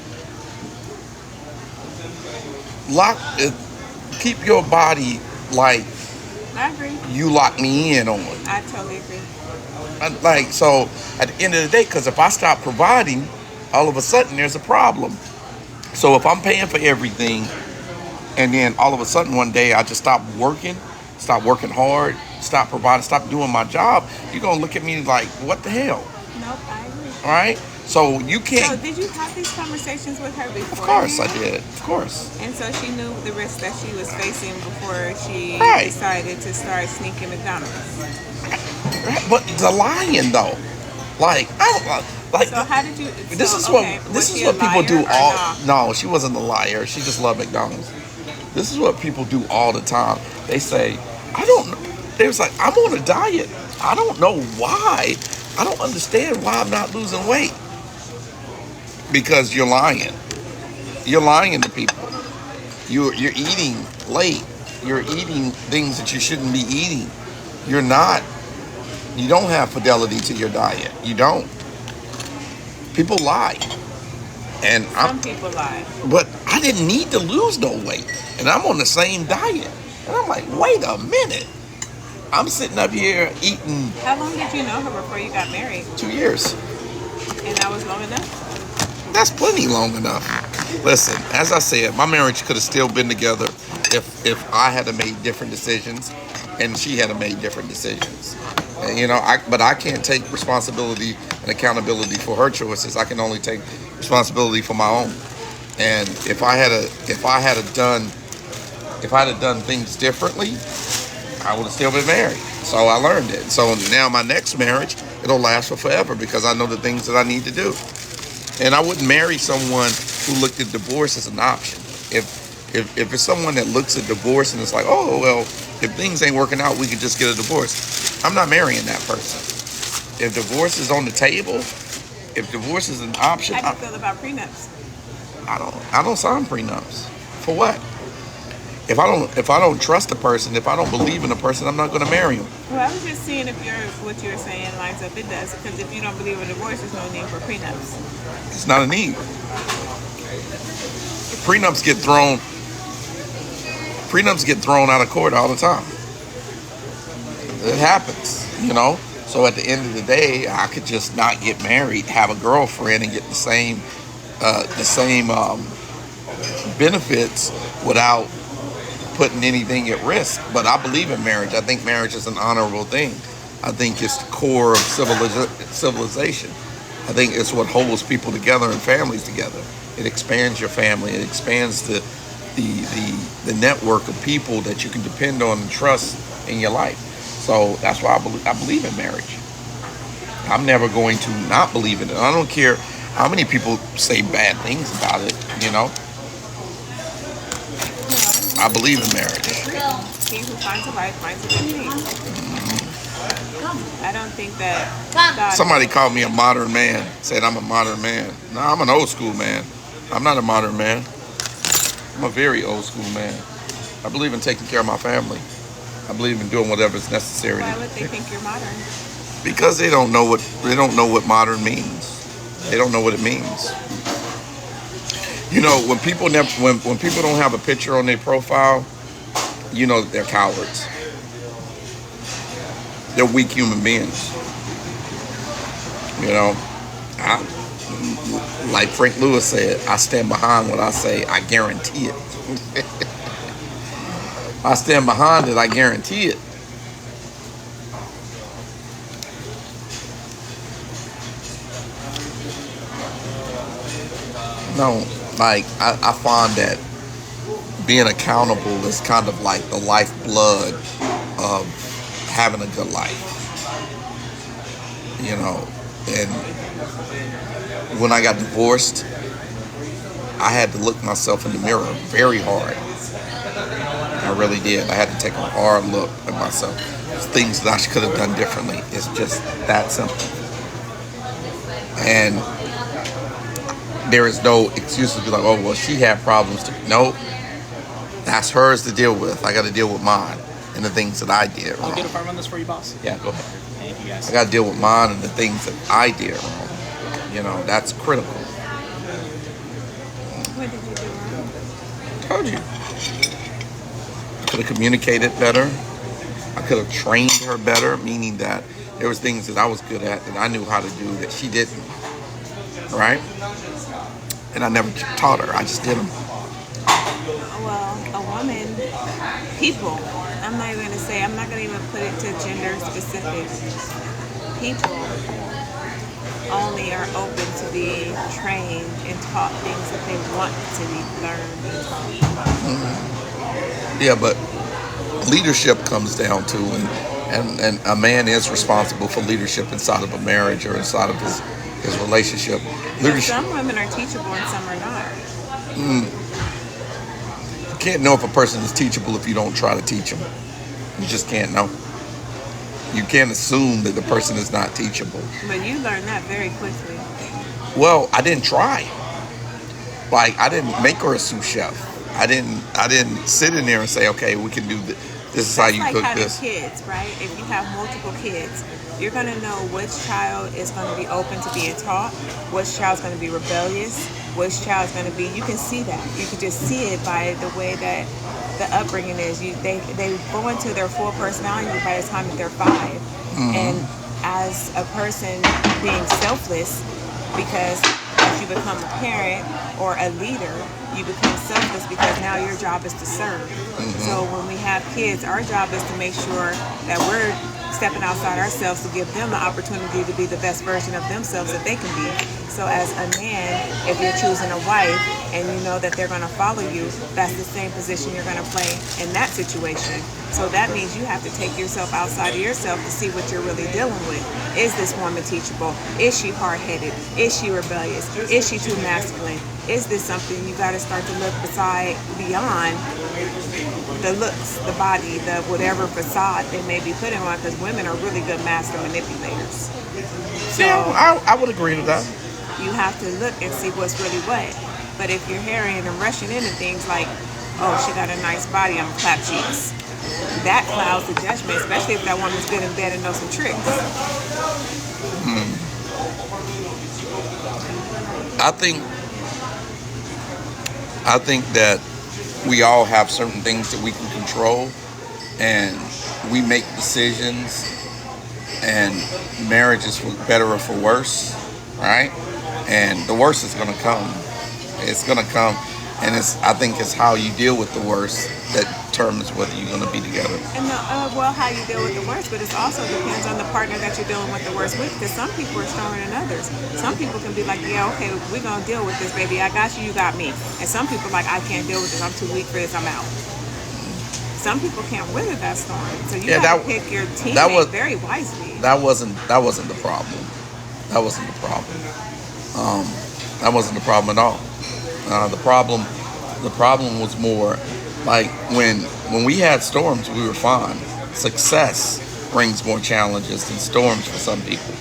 keep your body like I agree. you lock me in on. I totally agree. So at the end of the day, because if I stop providing, all of a sudden there's a problem. So if I'm paying for everything, and then all of a sudden one day I just stop working hard, stop providing, stop doing my job, you're gonna look at me like, what the hell? Nope, I agree. All right? So you can't. So did you have these conversations with her before? Of course I did. Of course. And so she knew the risk that she was facing before she Right. decided to start sneaking McDonald's. Right? But the lying though, like I don't like. So how did you? This is what people do all. No, she wasn't a liar. She just loved McDonald's. This is what people do all the time. They say, I don't know. They was like, I'm on a diet. I don't know why. I don't understand why I'm not losing weight. Because you're lying. You're lying to people. You're eating late. You're eating things that you shouldn't be eating. You're not. You don't have fidelity to your diet. You don't. People lie. And Some people lie. But I didn't need to lose no weight. And I'm on the same diet. And I'm like, wait a minute. I'm sitting up here eating. How long did you know her before you got married? 2 years. And that was long enough? That's plenty long enough. Listen, as I said, my marriage could have still been together if I had made different decisions and she had made different decisions. And, but I can't take responsibility and accountability for her choices. I can only take responsibility for my own. And if I had done things differently, I would have still been married. So I learned it. So now my next marriage, it'll last for forever because I know the things that I need to do. And I wouldn't marry someone who looked at divorce as an option. If it's someone that looks at divorce and it's like, oh, well, if things ain't working out, we can just get a divorce. I'm not marrying that person. If divorce is on the table, if divorce is an option, How do you feel about prenups? I don't sign prenups. For what? If I don't trust a person, if I don't believe in a person, I'm not going to marry him. Well, I was just seeing if what you're saying lines up. It does, because if you don't believe in divorce, there's no need for prenups. It's not a need. Prenups get thrown out of court all the time. It happens, So at the end of the day, I could just not get married, have a girlfriend, and get the same benefits without putting anything at risk. But I believe in marriage. I think marriage is an honorable thing. I think it's the core of civilization. I think it's what holds people together and families together. It expands your family. It expands the network of people that you can depend on and trust in your life. So that's why I believe in marriage. I'm never going to not believe in it. I don't care how many people say bad things about it, you know. I believe in marriage. He who finds a wife finds a good thing. I don't think that God. Somebody called me a modern man, said I'm a modern man. No, I'm an old school man. I'm not a modern man. I'm a very old school man. I believe in taking care of my family. I believe in doing whatever is necessary. Why would they think you're modern? Because they don't know what modern means. They don't know what it means. You know, when people when people don't have a picture on their profile, you know that they're cowards. They're weak human beings. You know, like Frank Lewis said, I stand behind what I say. I guarantee it. I stand behind it. I guarantee it. No, like I find that being accountable is kind of like the lifeblood of having a good life. You know, and when I got divorced, I had to look myself in the mirror very hard. I really did. I had to take a hard look at myself. Things that I could have done differently. It's just that simple. And there is no excuse to be like, oh, well, she had problems too. No, that's hers to deal with. I got to deal with mine and the things that I did wrong. I'll get a farm on this for you, boss. Yeah, go ahead. Thank you, guys. I got to deal with mine and the things that I did wrong. You know, that's critical. What did you do wrong? Told you. I could have communicated better. I could have trained her better, meaning that there was things that I was good at that I knew how to do that she didn't. Right? And I never taught her. I just did them. Well, a woman, people, I'm not going to even put it to gender specific. People only are open to be trained and taught things that they want to be learned and taught. Mm-hmm. Yeah, but leadership comes down to, and a man is responsible for leadership inside of a marriage or inside of his relationship. Leadership. Some women are teachable and some are not. You can't know if a person is teachable if you don't try to teach them. You just can't know. You can't assume that the person is not teachable. But you learn that very quickly. Well, I didn't try. Like, I didn't make her a sous chef. I didn't sit in there and say, okay, we can do this. This is how you cook this. Like having kids, right? If you have multiple kids, you're going to know which child is going to be open to being taught, which child's going to be rebellious, which child's going to be, you can see that. You can just see it by the way that the upbringing is. They go into their full personality by the time that they're 5. Mm-hmm. And as a person being selfless, because as you become a parent or a leader, you become selfless because now your job is to serve. Mm-hmm. So when we have kids, our job is to make sure that we're stepping outside ourselves to give them the opportunity to be the best version of themselves that they can be. So as a man, if you're choosing a wife and you know that they're going to follow you, that's the same position you're going to play in that situation. So that means you have to take yourself outside of yourself to see what you're really dealing with. Is this woman teachable? Is she hard-headed? Is she rebellious? Is she too masculine? Is this something you got to start to look beyond the looks, the body, the whatever facade they may be putting on, because women are really good master manipulators. So yeah, I would agree to that. You have to look and see what's really what. But if you're hurrying and rushing into things like, oh, she got a nice body, I'm gonna clap cheeks, that clouds the judgment, especially if that woman's good in bed and knows some tricks. I think that we all have certain things that we can control, and we make decisions, and marriage is for better or for worse, right? And the worst is going to come. It's going to come, and I think it's how you deal with the worst that determines whether you're going to be together. And well, how you deal with the worst, but it also depends on the partner that you're dealing with the worst with. Because some people are stronger than others. Some people can be like, yeah, okay, we're gonna deal with this, baby. I got you, you got me. And some people are like, I can't deal with this. I'm too weak for this. I'm out. Some people can't weather that storm. So you gotta pick your teammate very wisely. That wasn't the problem. That wasn't the problem. That wasn't the problem at all. The problem was more like when we had storms, we were fine. Success brings more challenges than storms for some people.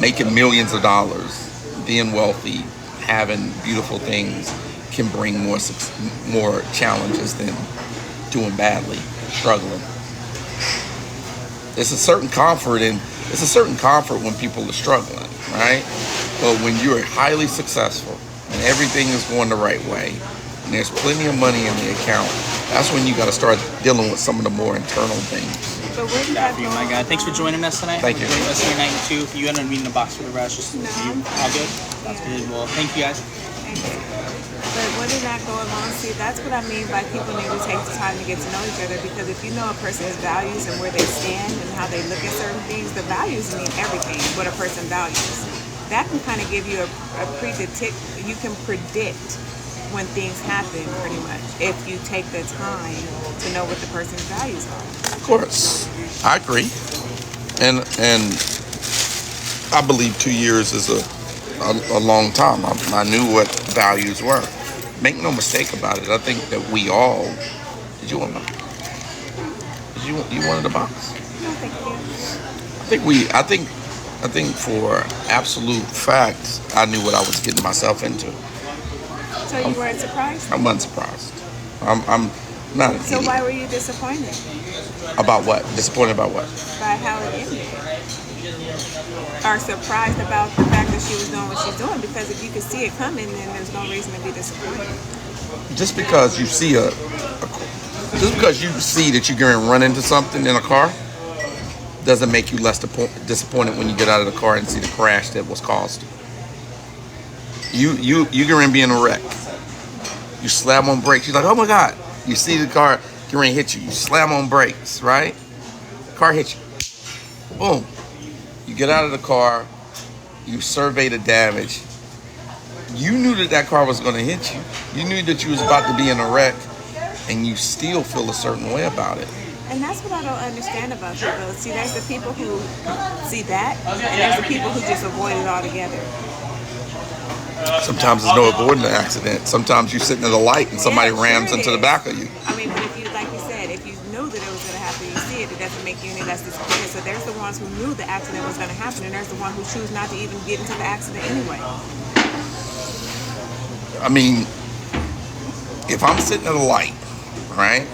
Making millions of dollars, being wealthy, having beautiful things can bring more challenges than doing badly, struggling. It's a certain comfort when people are struggling, right? But when you're highly successful and everything is going the right way, and there's plenty of money in the account, that's when you got to start dealing with some of the more internal things. But where did that For you, my guy. Thanks for joining us tonight. Thank you. Enjoy the rest of your night too. If you end up needing a box for the rest, just No. you. All good? That's good. Well, thank you guys. But where did that go along? See, that's what I mean by people need to take the time to get to know each other, because if you know a person's values and where they stand and how they look at certain things, the values mean everything, what a person values. That can kind of give you you can predict when things happen pretty much if you take the time to know what the person's values are. Of course, I agree, and I believe 2 years is a long time. I knew what values were. Make no mistake about it. I think that we all. Did you want one? You wanted a box? No, thank you. I think for absolute facts, I knew what I was getting myself into. So you weren't surprised? I'm unsurprised. I'm not an So idiot. why were you disappointed? About what? Disappointed about what? By how it ended? Or surprised about the fact that she was doing what she's doing? Because if you could see it coming, then there's no reason to be disappointed. Just because you see just because you see that you're going to run into something in a car, doesn't make you less disappointed when you get out of the car and see the crash that was caused. You're going to be in a wreck. You slam on brakes. You're like, oh my God. You see the car going to hit you. You slam on brakes, right? Car hits you. Boom. You get out of the car. You survey the damage. You knew that car was going to hit you. You knew that you was about to be in a wreck, and you still feel a certain way about it. And that's what I don't understand about people. See, there's the people who see that, and there's the people who just avoid it altogether. Sometimes there's no avoiding the accident. Sometimes you're sitting at a light and somebody rams into the back of you. I mean, but if you, like you said, if you knew that it was going to happen, you see it, it doesn't make you any less disappointed. So there's the ones who knew the accident was going to happen, and there's the ones who choose not to even get into the accident anyway. I mean, if I'm sitting at a light, right?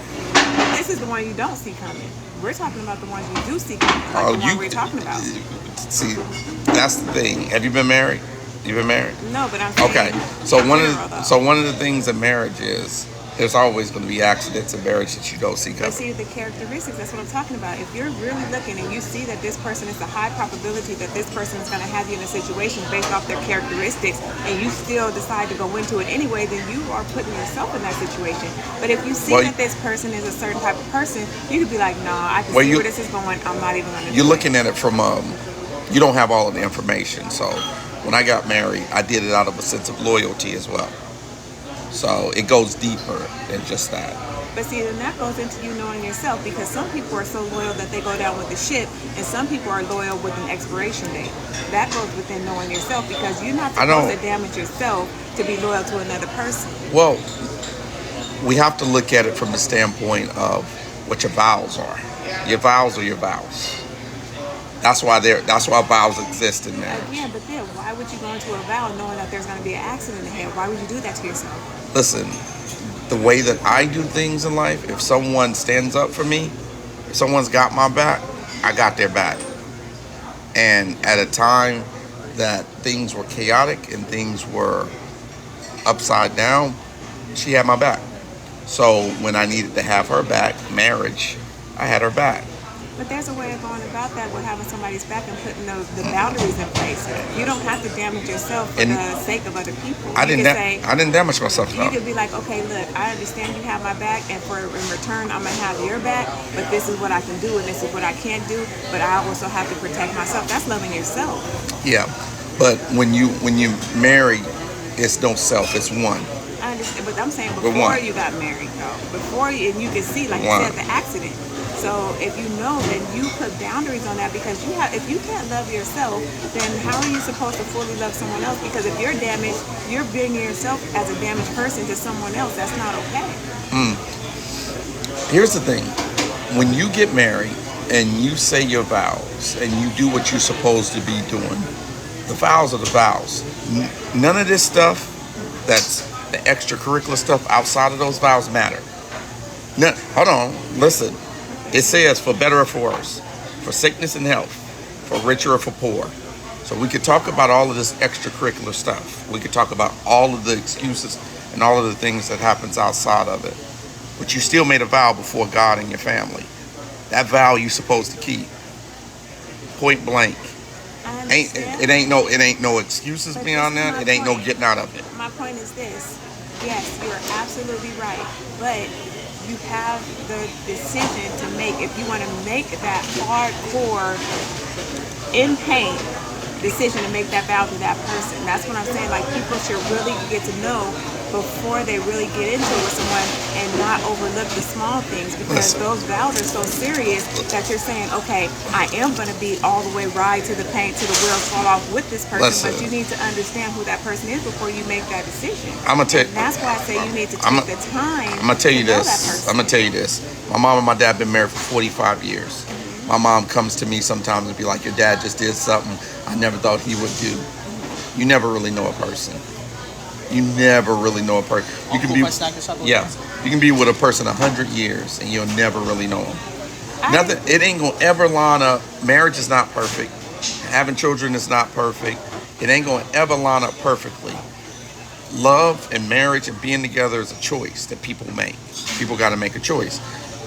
This is the one you don't see coming. We're talking about the ones you do see coming, like the one we're talking about. See, that's the thing. Have you been married? You been married? No, but I'm saying. Okay. So one of the things in marriage is there's always going to be accidents in marriage that you don't see coming. But see, the characteristics, that's what I'm talking about. If you're really looking and you see that this person is a high probability that this person is going to have you in a situation based off their characteristics, and you still decide to go into it anyway, then you are putting yourself in that situation. But if you see that this person is a certain type of person, you could be like, nah, I can see where this is going. I'm not even going to do it. You're looking at it from, you don't have all of the information. So when I got married, I did it out of a sense of loyalty as well. So it goes deeper than just that. But see, then that goes into you knowing yourself, because some people are so loyal that they go down with the ship, and some people are loyal with an expiration date. That goes within knowing yourself, because you're not supposed to damage yourself to be loyal to another person. Well, we have to look at it from the standpoint of what your vows are. Your vows are your vows. That's why vows exist in marriage. Yeah, but then why would you go into a vow knowing that there's going to be an accident ahead? Why would you do that to yourself? Listen, the way that I do things in life, if someone stands up for me, if someone's got my back, I got their back. And at a time that things were chaotic and things were upside down, she had my back. So when I needed to have her back, marriage, I had her back. But there's a way of going about that with having somebody's back and putting the boundaries in place. You don't have to damage yourself for And the sake of other people. I You didn't. can say, I didn't damage myself you though. could be like, okay, look, I understand you have my back, and in return, I'm gonna have your back. But this is what I can do, and this is what I can't do. But I also have to protect myself. That's loving yourself. Yeah, but when you marry, it's no self. It's one. I understand, but I'm saying But before one. you got married, though, before you, and you can see, like One. you said, the accident. So if you know, then you put boundaries on that because if you can't love yourself, then how are you supposed to fully love someone else? Because if you're damaged, you're bringing yourself as a damaged person to someone else. That's not okay. Here's the thing: when you get married and you say your vows and you do what you're supposed to be doing, the vows are the vows. None of this stuff that's the extracurricular stuff outside of those vows matter. No, hold on, listen. It says for better or for worse, for sickness and health, for richer or for poor. So we could talk about all of this extracurricular stuff. We could talk about all of the excuses and all of the things that happens outside of it. But you still made a vow before God and your family. That vow you're supposed to keep. Point blank. I understand. It ain't no excuses But beyond this is that. my It ain't no point. getting out of it. My point is this. Yes, you're absolutely right. But you have the decision to make. If you want to make that hardcore, in pain decision to make that vow to that person. That's what I'm saying. Like, people should really get to know before they really get into it with someone and not overlook the small things, because Listen. those vows are so serious that you're saying, okay, I am going to be all the way ride to the paint, to the wheels fall off with this person. Listen. But you need to understand who that person is before you make that decision. I'm gonna tell. And that's why I say you need to I'm take the time. I'm gonna tell you to know that this. person. I'm gonna tell you this. My mom and my dad been married for 45 years. My mom comes to me sometimes and be like, "Your dad just did something I never thought he would do." You never really know a person. You never really know a person. You can be, yeah, you can be with a person 100 years and you'll never really know them. Nothing. It ain't gonna ever line up. Marriage is not perfect. Having children is not perfect. It ain't gonna ever line up perfectly. Love and marriage and being together is a choice that people make. People got to make a choice.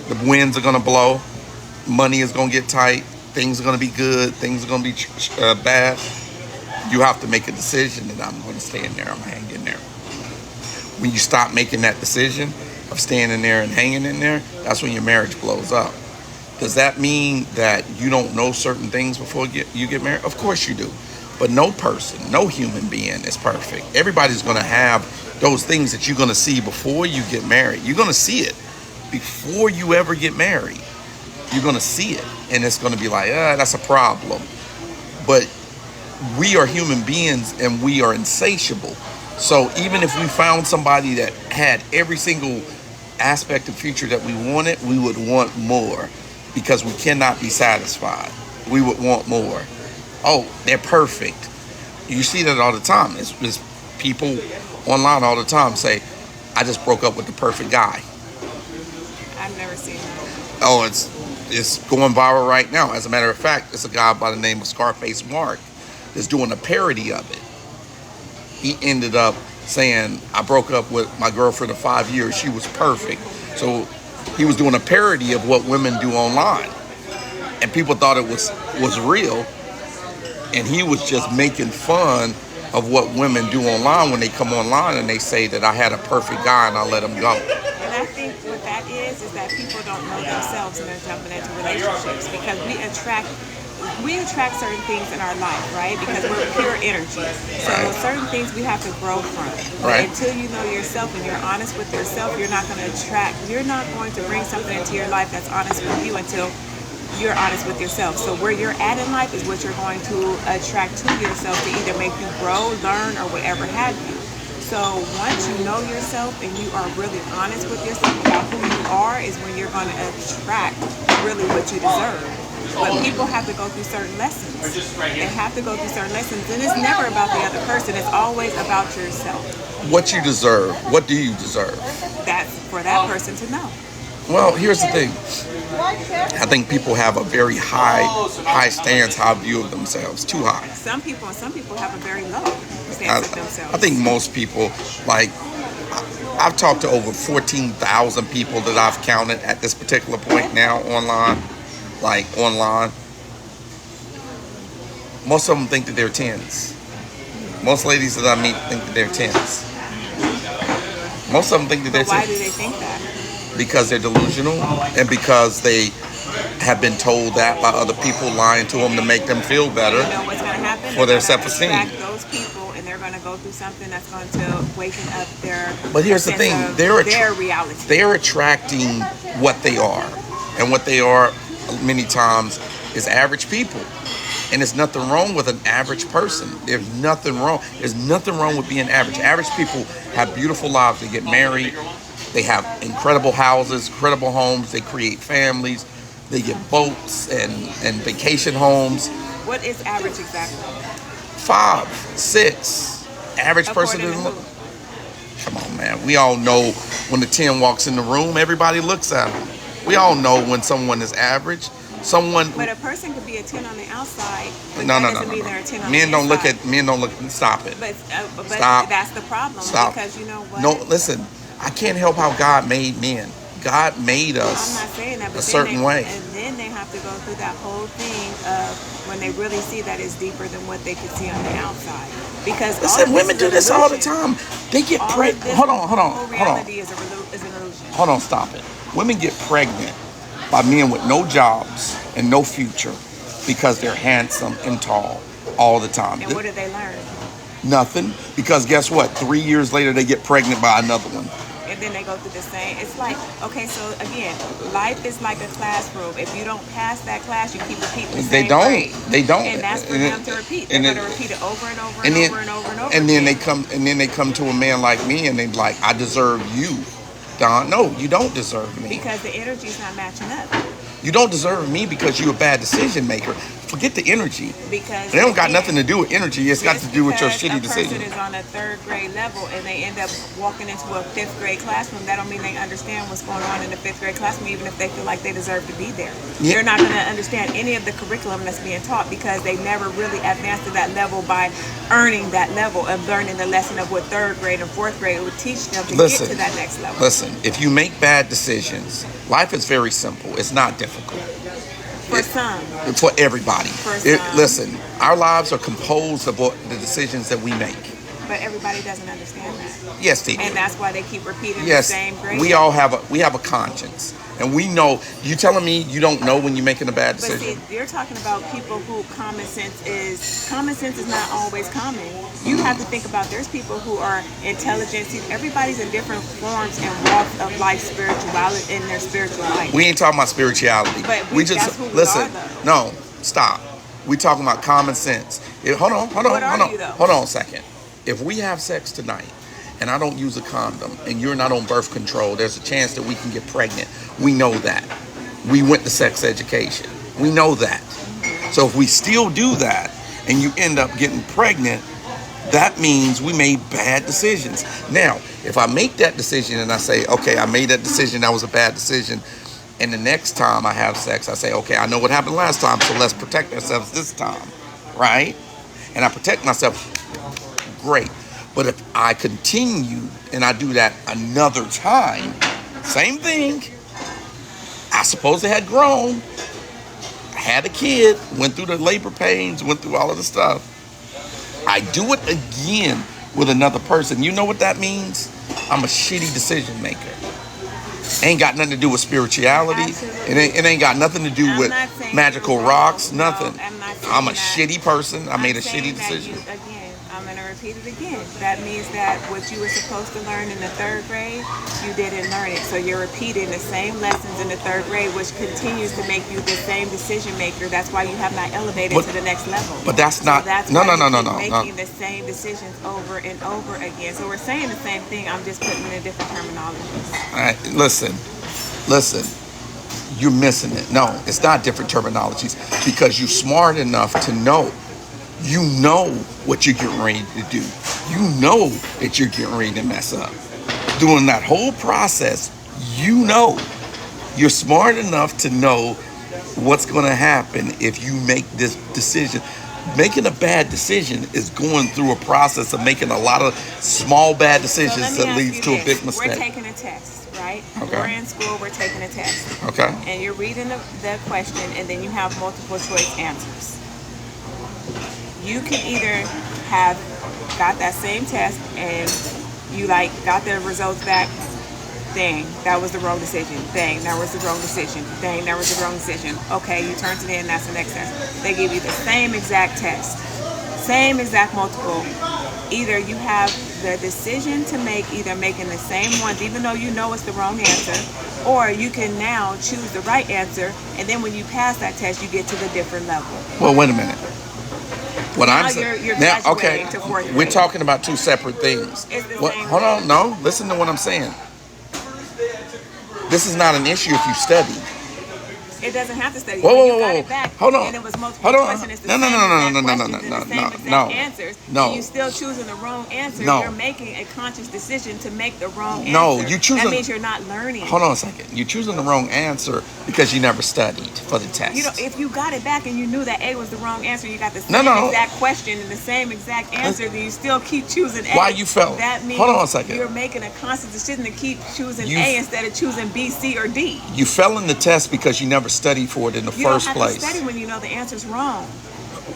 The winds are gonna blow. Money is gonna get tight. Things are gonna be good. Things are gonna be bad. You have to make a decision that I'm gonna stay in there. I'm hanging in there. When you stop making that decision of staying in there and hanging in there, that's when your marriage blows up. Does that mean that you don't know certain things before you get married? Of course you do. But no person, no human being is perfect. Everybody's going to have those things that you're going to see before you get married. You're going to see it before you ever get married. You're going to see it. And it's going to be like, that's a problem. But we are human beings and we are insatiable. So even if we found somebody that had every single aspect of feature that we wanted, we would want more because we cannot be satisfied. We would want more. Oh, they're perfect. You see that all the time. It's people online all the time say, I just broke up with the perfect guy. I've never seen that. Oh, it's going viral right now. As a matter of fact, it's a guy by the name of Scarface Mark that's doing a parody of it. He ended up saying, I broke up with my girlfriend of 5 years. She was perfect. So he was doing a parody of what women do online. And people thought it was real. And he was just making fun of what women do online when they come online and they say that I had a perfect guy and I let him go. And I think what that is that people don't know themselves and they're jumping into relationships because we attract certain things in our life, right? Because we're pure energy. So certain things we have to grow from. But until you know yourself and you're honest with yourself, you're not going to bring something into your life that's honest with you until you're honest with yourself. So where you're at in life is what you're going to attract to yourself to either make you grow, learn, or whatever have you. So once you know yourself and you are really honest with yourself about who you are is when you're going to attract really what you deserve. But people have to go through certain lessons. They have to go through certain lessons. And it's never about the other person. It's always about yourself. What you deserve. What do you deserve? That's for that person to know. Well, here's the thing. I think people have a very high stance, high view of themselves. Too high. Some people have a very low stance of themselves. I think most people, like, I've talked to over 14,000 people that I've counted at this particular point now online. like online, most of them think that they're 10s. Most ladies that I meet think that they're 10s. Most of them think that they're But why 10s. do they think that? Because they're delusional and because they have been told that by other people lying to them to make them feel better. You know what's going to happen? For their They're gonna self-esteem. attract those people, and they're going to go through something that's going to waken up their. But here's the sense thing: of their reality. They're attracting what they are, and what they are many times is average people. And there's nothing wrong with an average person. There's nothing wrong. There's nothing wrong with being average. Average people have beautiful lives. They get married. They have incredible houses, incredible homes. They create families. They get boats and vacation homes. What is average exactly? 5, 6. Average person According to doesn't look. who? Come on, man. We all know when the 10 walks in the room, everybody looks at them. We all know when someone is average. Someone. But a person could be a 10 on the outside. But No. that doesn't mean they're a 10 on Men the don't look inside. at. Men don't look. Stop it. But Stop. that's the problem. Stop. Because you know what? No, listen. I can't help how God made men. God made I'm us not saying that, but a then certain way. And then they have to go through that whole thing of when they really see that it's deeper than what they could see on the outside. Because all Listen, of women this do is this an all the illusion. time. They get All of pregnant. this Hold whole on. reality is an illusion. Hold on, stop it. Women get pregnant by men with no jobs and no future because they're handsome and tall all the time. And what do they learn? Nothing. Because guess what? 3 years later, they get pregnant by another one. And then they go through the same. It's like, okay, so again, life is like a classroom. If you don't pass that class, you keep repeating the They same don't. grade. They don't. And that's for And them it- to repeat. They're and going it- to repeat it over and over and and then- over and over and over. And then again. they come to a man like me and they like, I deserve you. Don, no, you don't deserve me. Because the energy's not matching up. You don't deserve me because you're a bad decision maker. Forget the energy. Because It don't got again, nothing to do with energy. It's got to do with your shitty A person decision. is on a 3rd grade level and they end up walking into a 5th grade classroom. That don't mean they understand what's going on in the 5th grade classroom, even if they feel like they deserve to be there. Yeah. They're not going to understand any of the curriculum that's being taught because they never really advanced to that level by earning that level of learning the lesson of what 3rd grade and 4th grade would teach them to get to that next level. Listen, if you make bad decisions, life is very simple. It's not difficult. For some. For everybody. some. Listen, our lives are composed of the decisions that we make. But everybody doesn't understand that. Yes, they do. And that's why they keep repeating Yes, the same grade. we all have a conscience, and we know. You telling me you don't know when you're making a bad But decision? see, you're talking about people who common sense is not always common. You have to think about there's people who are intelligent. See, everybody's in different forms and walks of life, spirituality in their spiritual life. We ain't talking about spirituality. But that's who we listen. are, though. No, stop. We talking about common sense. Hold on, What are you, though? hold on a second. If we have sex tonight and I don't use a condom and you're not on birth control, there's a chance that we can get pregnant. We know that. We went to sex education. We know that. So if we still do that and you end up getting pregnant, that means we made bad decisions. Now, if I make that decision and I say, okay, I made that decision, that was a bad decision, and the next time I have sex, I say, okay, I know what happened last time, so let's protect ourselves this time, right? And I protect myself, great. But if I continue and I do that another time, same thing. I suppose I had grown, I had a kid, went through the labor pains, went through all of the stuff. I do it again with another person. You know what that means? I'm a shitty decision maker. Ain't got nothing to do with spirituality. It ain't got nothing to do I'm with not saying magical you're rocks, wrong. nothing. No, I'm not saying I'm a that. shitty person. I made a saying shitty that decision. Again, I'm going to repeat it again. That means that what you were supposed to learn in the 3rd grade, you didn't learn it. So you're repeating the same lessons in the 3rd grade, which continues to make you the same decision maker. That's why you have not elevated to the next level. But that's So not. that's No. why you keep making the same decisions over and over again. So we're saying the same thing. I'm just putting it in different terminologies. All right, listen. You're missing it. No, it's not different terminologies because you're smart enough to know. You know what you're getting ready to do. You know that you're getting ready to mess up. Doing that whole process, you know. You're smart enough to know what's going to happen if you make this decision. Making a bad decision is going through a process of making a lot of small bad decisions that leads to a big mistake. We're taking a test, right? right? Okay. We're in school, we're taking a test. Okay. And you're reading the question, and then you have multiple choice answers. You can either have got that same test and you like got the results back. Dang, that was the wrong decision. Dang, that was the wrong decision. Dang, that was the wrong decision. Okay, you turned it in, that's the next test. They give you the same exact test, same exact multiple. Either you have the decision to make, either making the same ones, even though you know it's the wrong answer, or you can now choose the right answer, and then when you pass that test, you get to the different level. Well, wait a minute. What Now I'm saying you're now, okay, graduating to fourth we're grade. talking about two separate things. It's the What, same hold on, thing. no, listen to what I'm saying. This is not an issue if you study. It doesn't have to study. Whoa, When whoa, you whoa, got whoa. it back, Hold on. and it was multiple Hold on. choice, and it's the No, no, same no, no, exact no, no, no, questions no, and the no, same no, exact no. answers, No. and you still choosing the wrong answer, No. you're making a conscious decision to make the wrong No, answer. you choosing- That means you're not learning. Hold on a second. You're choosing the wrong answer because you never studied for the test. You know, if you got it back and you knew that A was the wrong answer, you got the No, same no. exact question and the same exact answer, then you still keep choosing A. Why you felt- That means hold on a second. you're making a conscious decision to keep choosing You- A instead of choosing B, C, or D. You fell in the test because you never studied for it in the You first don't have place. to study when you know the answer's wrong.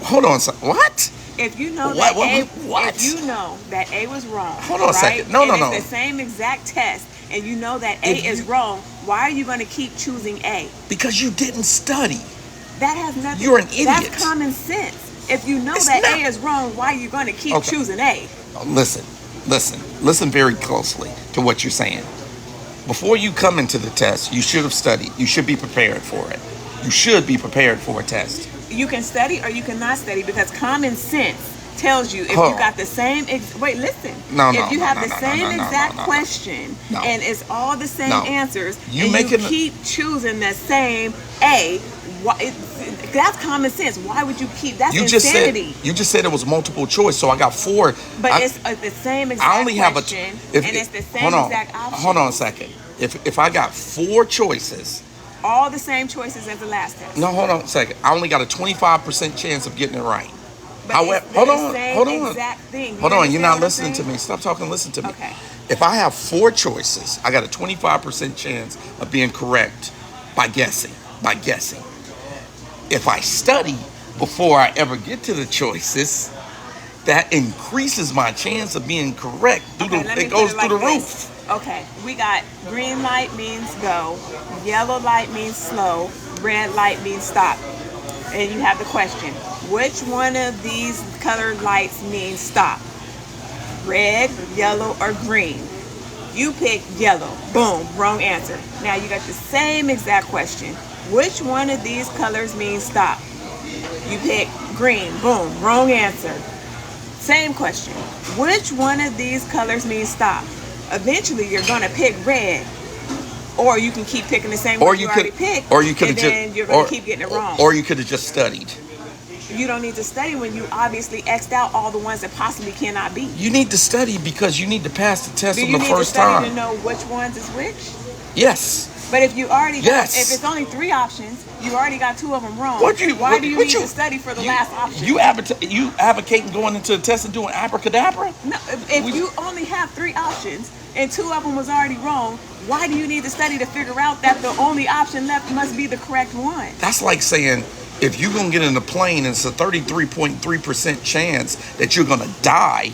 Hold on a second. What? If you know What- that A, what? if you know that A was wrong, Hold on a right? second. No, and no, it's no. the same exact test, and you know that A If is you- wrong, why are you going to keep choosing A? Because you didn't study. That has nothing. You're an idiot. That's common sense. If you know It's that not. A is wrong, why are you going to keep Okay. choosing A? Listen very closely to what you're saying. Before you come into the test, you should have studied. You should be prepared for it. You should be prepared for a test. You can study or you cannot study because common sense tells you if Hold you on. got the same. Wait, listen. No, If you have the no, same no, exact no. question No. and it's all the same No. answers, You and making you a- keep choosing the same A, that's common sense. Why would you keep? That's insanity. You just said it was multiple choice, so I got four. But it's the same exact I only have a. question, If, and it's the same hold on, exact option. hold on a second. If I got four choices, All the same choices as the last test. no, hold on a second. I only got a 25% chance of getting it right. But However, it's hold the on, same hold on. exact thing. You Hold on, you're understand not what I'm listening to saying? me. Stop talking, listen to me. Okay. If I have four choices, I got a 25% chance of being correct by guessing. If I study before I ever get to the choices, that increases my chance of being correct. Okay, let me It goes put through the like roof. this. Okay, we got green light means go, yellow light means slow, red light means stop. And you have the question, which one of these colored lights means stop? Red, yellow, or green? You pick yellow. Boom, wrong answer. Now you got the same exact question. Which one of these colors means stop? You pick green. Boom, wrong answer. Same question. Which one of these colors means stop? Eventually, you're gonna pick red, or you can keep picking the same Or one you already could, picked, or you could and have then just, you're gonna keep getting it wrong. Or you could have just studied. You don't need to study when you obviously X'd out all the ones that possibly cannot be. You need to study because you need to pass the test Do on you the need to first study to time. know which ones is which? Yes. But if you already Yes. got, if it's only 3 options, you already got 2 of them wrong. Why do you need to study for the last option? You advocating going into the test and doing abracadabra? No, if you only have 3 options and 2 of them was already wrong, why do you need to study to figure out that the only option left must be the correct one? That's like saying if you're going to get in a plane and it's a 33.3% chance that you're going to die,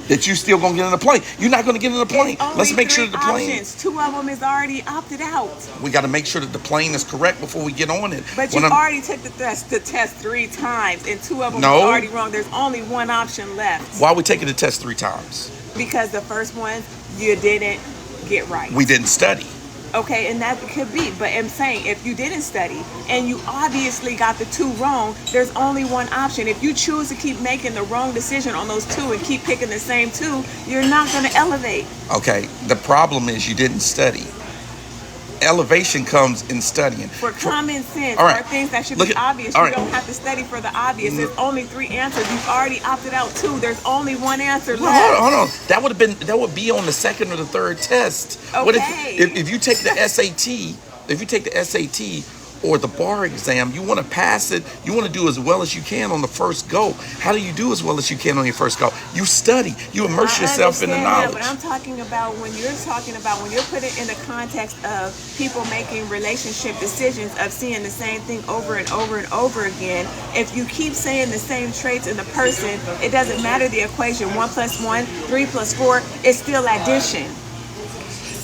that you're still going to get in a plane. You're not going to get in a plane. Only Let's make 3 sure that the plane... options. 2 of them is already opted out. We got to make sure that the plane is correct before we get on it. But you already took the test 3 times, and 2 of them No. was already wrong. There's only 1 option left. Why are we taking the test 3 times? Because the first one you didn't get right. We didn't study. Okay, and that could be. But I'm saying if you didn't study and you obviously got the 2 wrong, there's only 1 option. If you choose to keep making the wrong decision on those 2 and keep picking the same 2, you're not going to elevate. Okay, the problem is you didn't study. Elevation comes in studying. For common sense, all right, or things that should look be at- obvious, all you right. don't have to study for the obvious. There's only 3 answers. You've already opted out 2. There's only 1 answer Well, left. hold on. That would be on the second or the third test. What Okay. if you take the SAT? If you take the SAT, or the bar exam, you want to pass it. You want to do as well as you can on the first go. How do you do as well as you can on your first go? You study. You immerse yourself in the knowledge. But I'm talking about when you're putting in the context of people making relationship decisions of seeing the same thing over and over and over again. If you keep saying the same traits in the person, it doesn't matter the equation. 1 + 1, 3 + 4. It's still addition.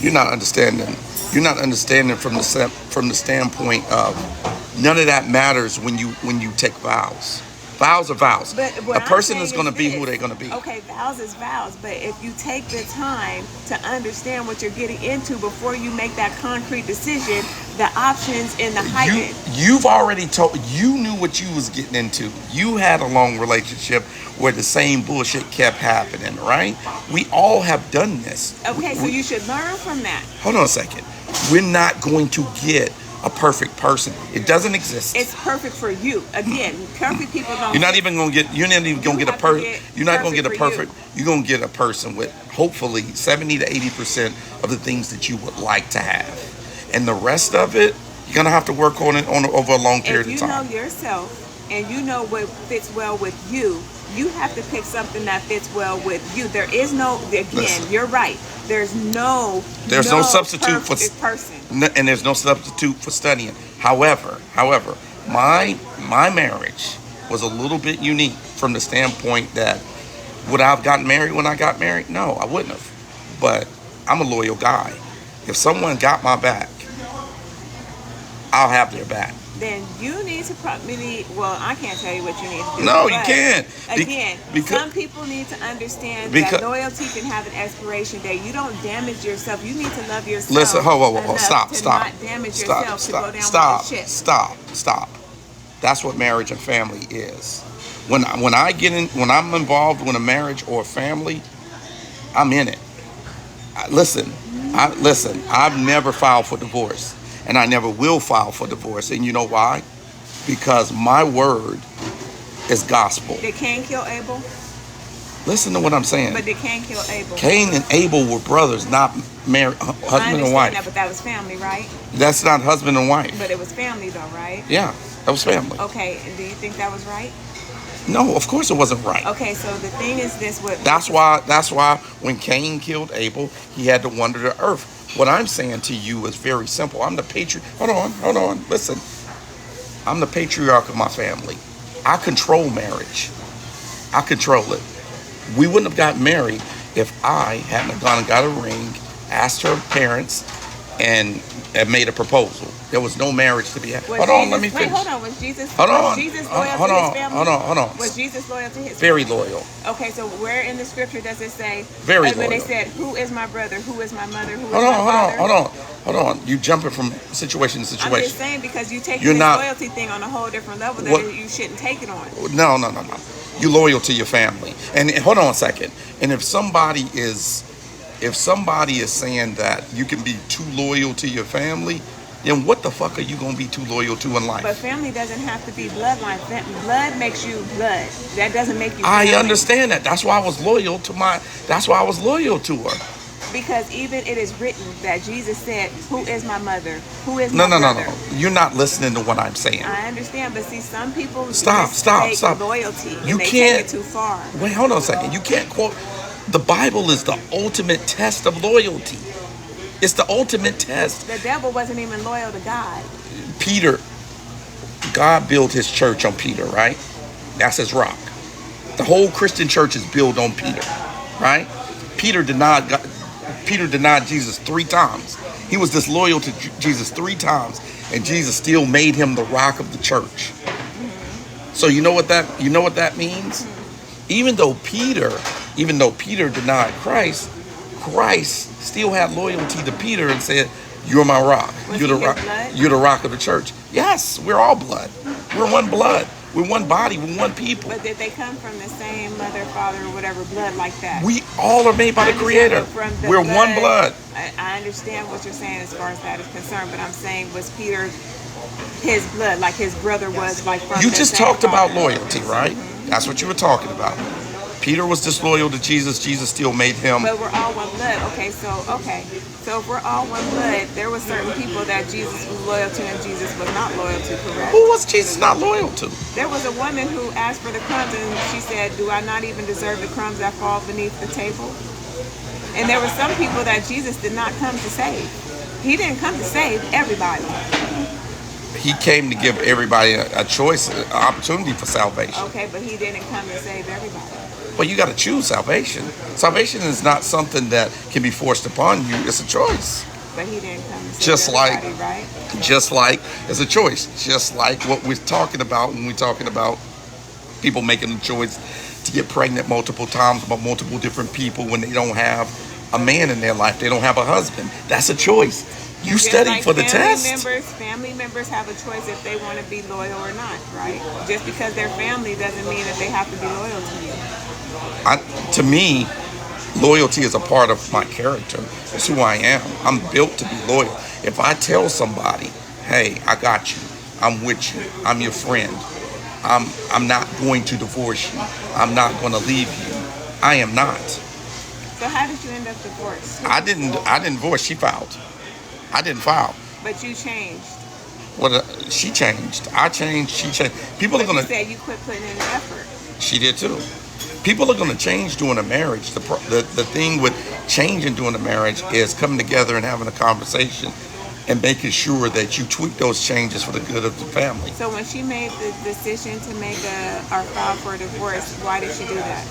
You're not understanding. You're not understanding from the standpoint of none of that matters when you take vows. Vows are vows. But a person is going to be who they're going to be. Okay, vows is vows, but if you take the time to understand what you're getting into before you make that concrete decision, the options in the heightened. You've already you knew what you was getting into. You had a long relationship where the same bullshit kept happening, right? We all have done this. Okay, so you should learn from that. Hold on a second. We're not going to get a perfect person. It doesn't exist. It's perfect for you. Again, perfect people don't. You're not even gonna get. You're not even gonna get a person. You're not gonna get a perfect. You're gonna get a person with hopefully 70 to 80% of the things that you would like to have, and the rest of it, you're gonna have to work on it over a long period of time. If you know yourself and you know what fits well with you, you have to pick something that fits well with you. There is no. Again, listen, you're right. There's no substitute for person. And there's no substitute for studying. However, my marriage was a little bit unique from the standpoint that would I have gotten married when I got married? No, I wouldn't have. But I'm a loyal guy. If someone got my back, I'll have their back. Then you need to probably, well, I can't tell you what you need to do. No, you can't. Again, some people need to understand that loyalty can have an expiration date. You don't damage yourself. You need to love yourself. Listen, whoa. Stop. Not damage yourself to go down with the ship. Stop. That's what marriage and family is. When I'm involved with a marriage or a family, I'm in it. I've never filed for divorce. And I never will file for divorce. And you know why? Because my word is gospel. Did Cain kill Abel? Listen to what I'm saying. But did Cain kill Abel? Cain and Abel were brothers, not married, husband and wife. That, but that was family, right? That's not husband and wife. But it was family though, right? Yeah, that was family. Okay, and do you think that was right? No, of course it wasn't right. Okay, so the thing is this: That's why when Cain killed Abel, he had to wander the earth. What I'm saying to you is very simple. I'm the patriarch. Hold on. Listen. I'm the patriarch of my family. I control marriage. I control it. We wouldn't have gotten married if I hadn't gone and got a ring, asked her parents, and made a proposal. There was no marriage to be had. Let me finish. Hold on. Was Jesus loyal to his family? Hold on. Was Jesus loyal to his family? Very loyal. Okay, so where in the scripture does it say? Very loyal. When they said, "Who is my brother? Who is my mother? Who is my father?" Hold on. You jumping from situation to situation. I'm just saying because you take this loyalty thing on a whole different level that you shouldn't take it on. No. You're loyal to your family. And hold on a second. And if somebody is saying that you can be too loyal to your family, then what the fuck are you going to be too loyal to in life? But family doesn't have to be bloodline. Blood makes you blood. That doesn't make you family. I understand that. That's why I was loyal to her. Because even it is written that Jesus said, "Who is my mother? Who is my brother?" No. You're not listening to what I'm saying. I understand, but see, some people stop loyalty and you they can't take it too far. Wait, hold on a second. You can't quote. The Bible is the ultimate test of loyalty. It's the ultimate test. The devil wasn't even loyal to God. Peter, God built his church on Peter, right? That's his rock. The whole Christian church is built on Peter, right? Peter denied Jesus 3 times. He was disloyal to Jesus 3 times, and Jesus still made him the rock of the church. So you know what that means? Even though Peter denied Christ still had loyalty to Peter and said, "You're my rock. You're the rock of the church." Yes, we're all blood. We're one blood. We're one body. We're one people. But did they come from the same mother, father, or whatever blood like that? We all are made by the Creator. We're one blood. I understand what you're saying as far as that is concerned, but I'm saying, was Peter his blood, like his brother was, like from You the just same talked father? about loyalty, right? That's what you were talking about. Peter was disloyal to Jesus. Jesus still made him. But we're all one blood. So if we're all one blood, there were certain people that Jesus was loyal to and Jesus was not loyal to, correct? Who was Jesus not loyal to? There was a woman who asked for the crumbs and she said, "Do I not even deserve the crumbs that fall beneath the table?" And there were some people that Jesus did not come to save. He didn't come to save everybody. He came to give everybody a choice, an opportunity for salvation. Okay, but he didn't come to save everybody. Well, you got to choose salvation. Salvation is not something that can be forced upon you. It's a choice. But he didn't come to save Just everybody, like, right? just like it's a choice. Just like what we're talking about when we're talking about people making the choice to get pregnant multiple times by multiple different people when they don't have a man in their life. They don't have a husband. That's a choice. You Just study like for the test. Family members have a choice if they want to be loyal or not, right? Just because they're family doesn't mean that they have to be loyal to you. To me, loyalty is a part of my character. It's who I am. I'm built to be loyal. If I tell somebody, "Hey, I got you. I'm with you. I'm your friend. I'm not going to divorce you. I'm not going to leave you." I am not. So how did you end up divorced? I didn't divorce. She filed. I didn't file. But you changed. She changed. I changed. She changed. People are But gonna. you said you quit putting in the effort. She did too. People are gonna change during a marriage. The thing with changing during a marriage is coming together and having a conversation and making sure that you tweak those changes for the good of the family. So when she made the decision to make or file for a divorce, why did she do that?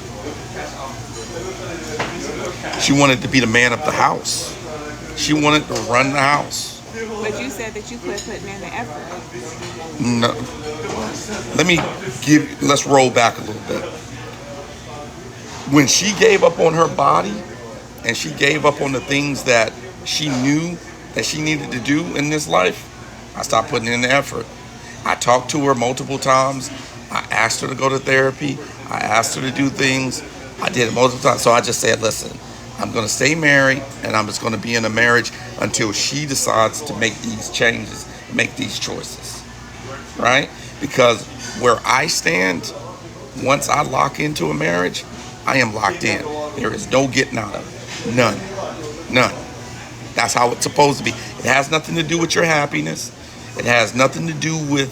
She wanted to be the man of the house. She wanted to run the house. But you said that you quit putting in the effort. No. Let's roll back a little bit. When she gave up on her body and she gave up on the things that she knew that she needed to do in this life, I stopped putting in the effort. I talked to her multiple times. I asked her to go to therapy. I asked her to do things. I did it multiple times. So I just said, listen, I'm going to stay married and I'm just going to be in a marriage until she decides to make these changes, make these choices, right? Because where I stand, once I lock into a marriage, I am locked in. There is no getting out of it. None. That's how it's supposed to be. It has nothing to do with your happiness. It has nothing to do with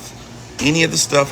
any of the stuff